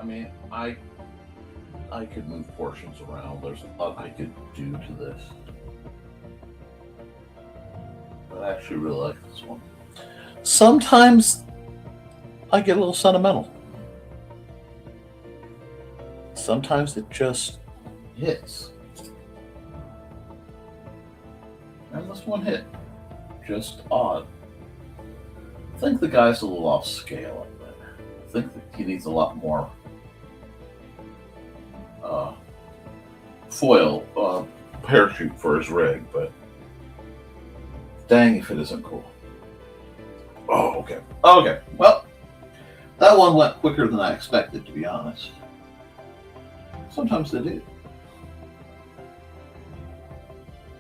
S2: I mean, I could move portions around. There's a lot I could do to this. But I actually really like this one. Sometimes I get a little sentimental. Sometimes it just hits. And this one hit. Just odd. I think the guy's a little off scale. I think that he needs a lot more foil parachute for his rig, but dang if it isn't cool. Oh, okay. Okay. Well, that one went quicker than I expected, to be honest. Sometimes they do.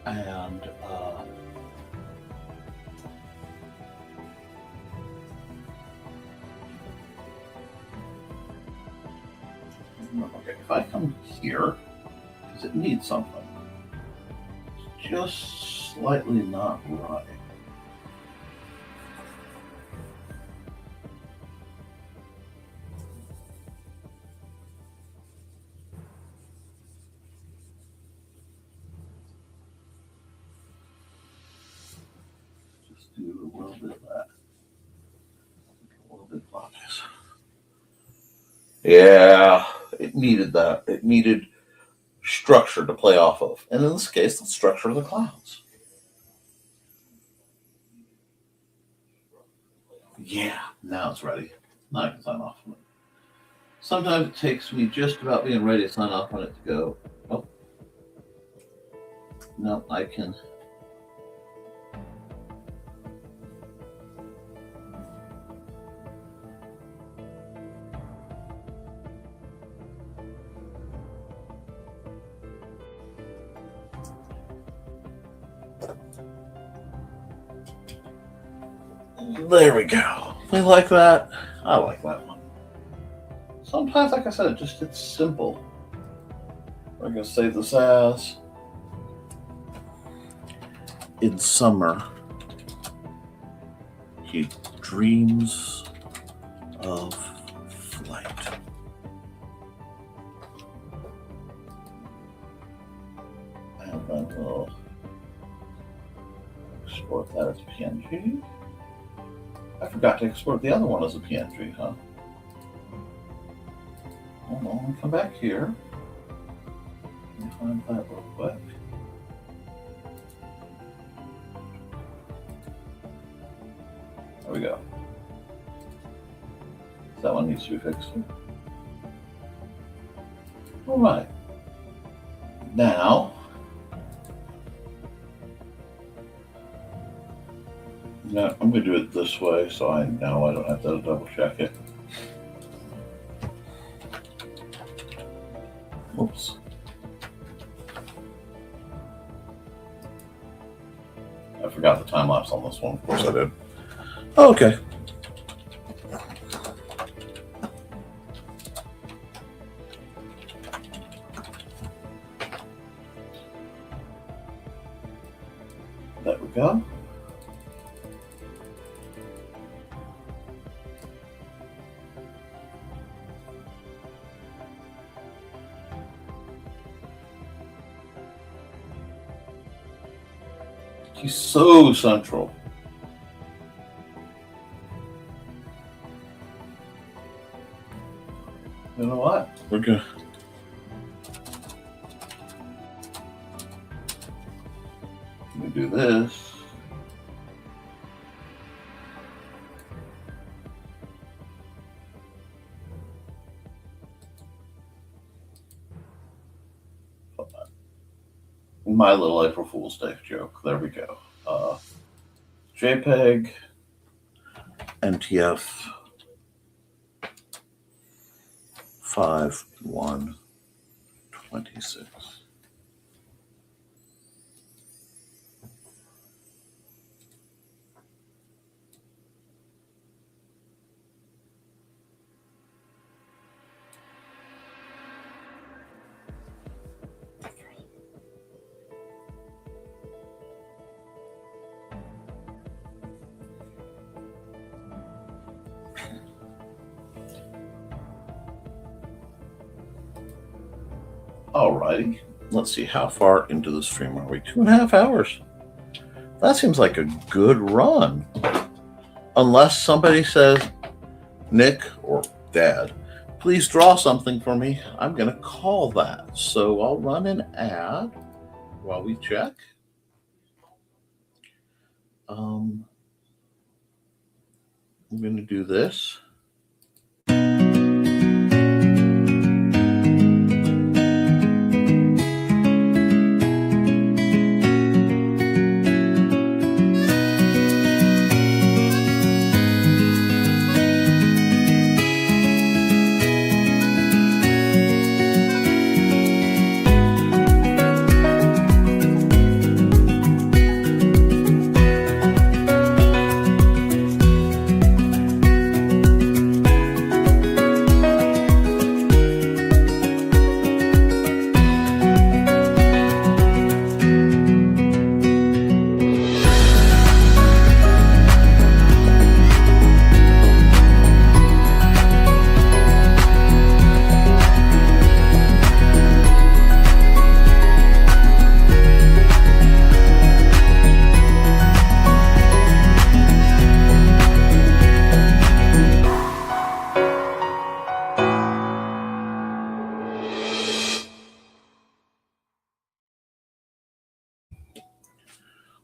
S2: And okay, if I come here, because it needs something, it's just slightly not right. Just do a little bit of that. A little bit of this. Yeah, it needed that. It needed structure to play off of. And in this case, the structure of the clouds. Yeah, now it's ready. Now I can sign off on it. Sometimes it takes me just about being ready to sign off on it to go, oh, no, I can. There we go. We like that. I like that one. Sometimes, like I said, it's simple. We're going to save this as in summer, he dreams of flight. And then we'll export that as PNG. I forgot to export the other one as a PNG, huh? Hold on, let me come back here. Let me find that real quick. There we go. That one needs to be fixed. All right. Now, I'm going to do it this way so I know I don't have to double check it. Oops. I forgot the time lapse on this one. Of course I did. Okay. There we go. He's so central. You know what? We're good. Let me do this. My little April Fool's Day joke. There we go. JPEG, NTF 5126. Alrighty. Let's see, how far into the stream are we? 2.5 hours. That seems like a good run. Unless somebody says, Nick or Dad, please draw something for me. I'm going to call that. So I'll run an ad while we check. I'm going to do this.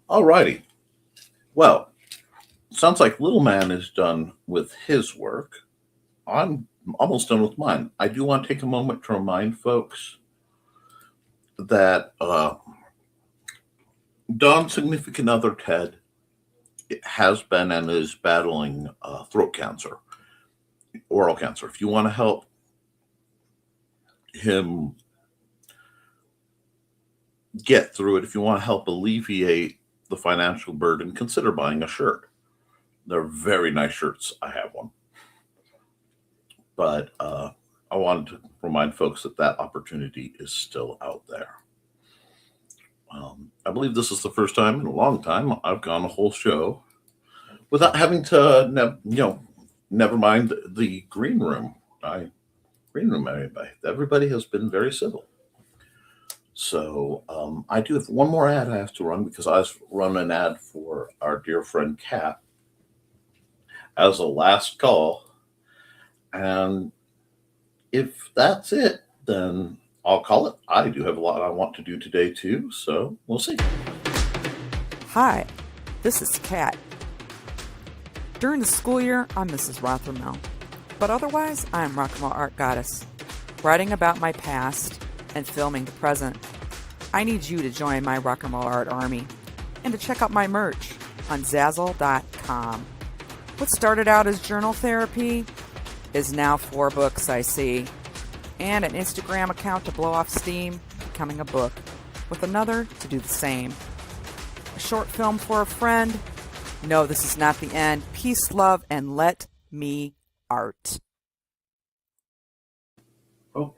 S2: Alrighty. Well, sounds like Little Man is done with his work. I'm almost done with mine. I do want to take a moment to remind folks that Don's significant other, Ted, has been and is battling throat cancer, oral cancer. If you want to help him get through it, if you want to help alleviate the financial burden, consider buying a shirt. They're very nice shirts. I have one. But I wanted to remind folks that that opportunity is still out there. I believe this is the first time in a long time I've gone a whole show without having to, never mind the green room. Everybody has been very civil. So I do have one more ad I have to run because I run an ad for our dear friend Kat as a last call. And if that's it, then I'll call it. I do have a lot I want to do today too, so we'll see.
S6: Hi, this is Kat. During the school year, I'm Mrs. Rothermel, but otherwise, I'm Rock and Roll Art Goddess, writing about my past and filming the present. I need you to join my Rock and Roll Art army and to check out my merch on Zazzle.com. What started out as journal therapy is now 4 books, I see, and an Instagram account to blow off steam, becoming a book, with another to do the same. A short film for a friend. No, this is not the end. Peace, love, and let me art.
S2: Oh,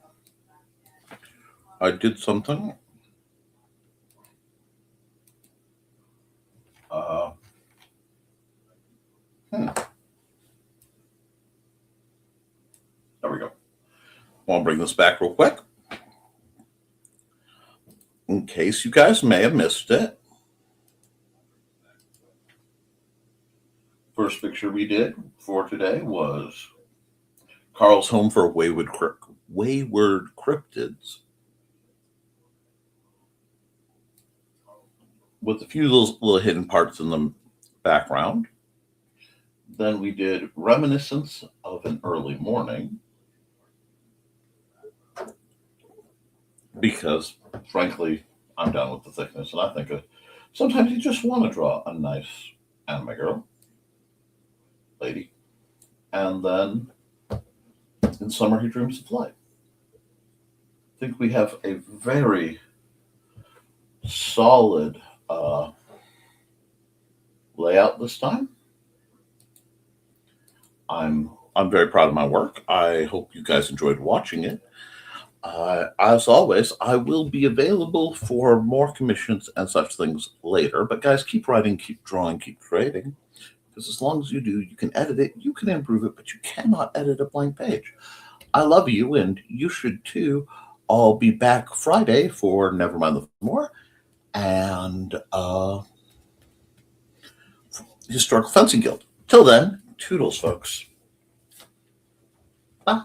S2: I did something. There we go. I'll bring this back real quick. In case you guys may have missed it. First picture we did for today was Carl's home for wayward cryptids, with a few little hidden parts in the background. Then we did Reminiscence of an Early Morning, because frankly, I'm done with the thickness, and I think sometimes you just want to draw a nice anime girl, lady. And then In Summer He Dreams of Light. I think we have a very solid layout this time. I'm very proud of my work. I hope you guys enjoyed watching it. As always, I will be available for more commissions and such things later. But guys, keep writing, keep drawing, keep creating. Because as long as you do, you can edit it, you can improve it, but you cannot edit a blank page. I love you, and you should too. I'll be back Friday for Nevermind the Furthermore and Historical Fencing Guild. Till then, toodles, folks. Bye.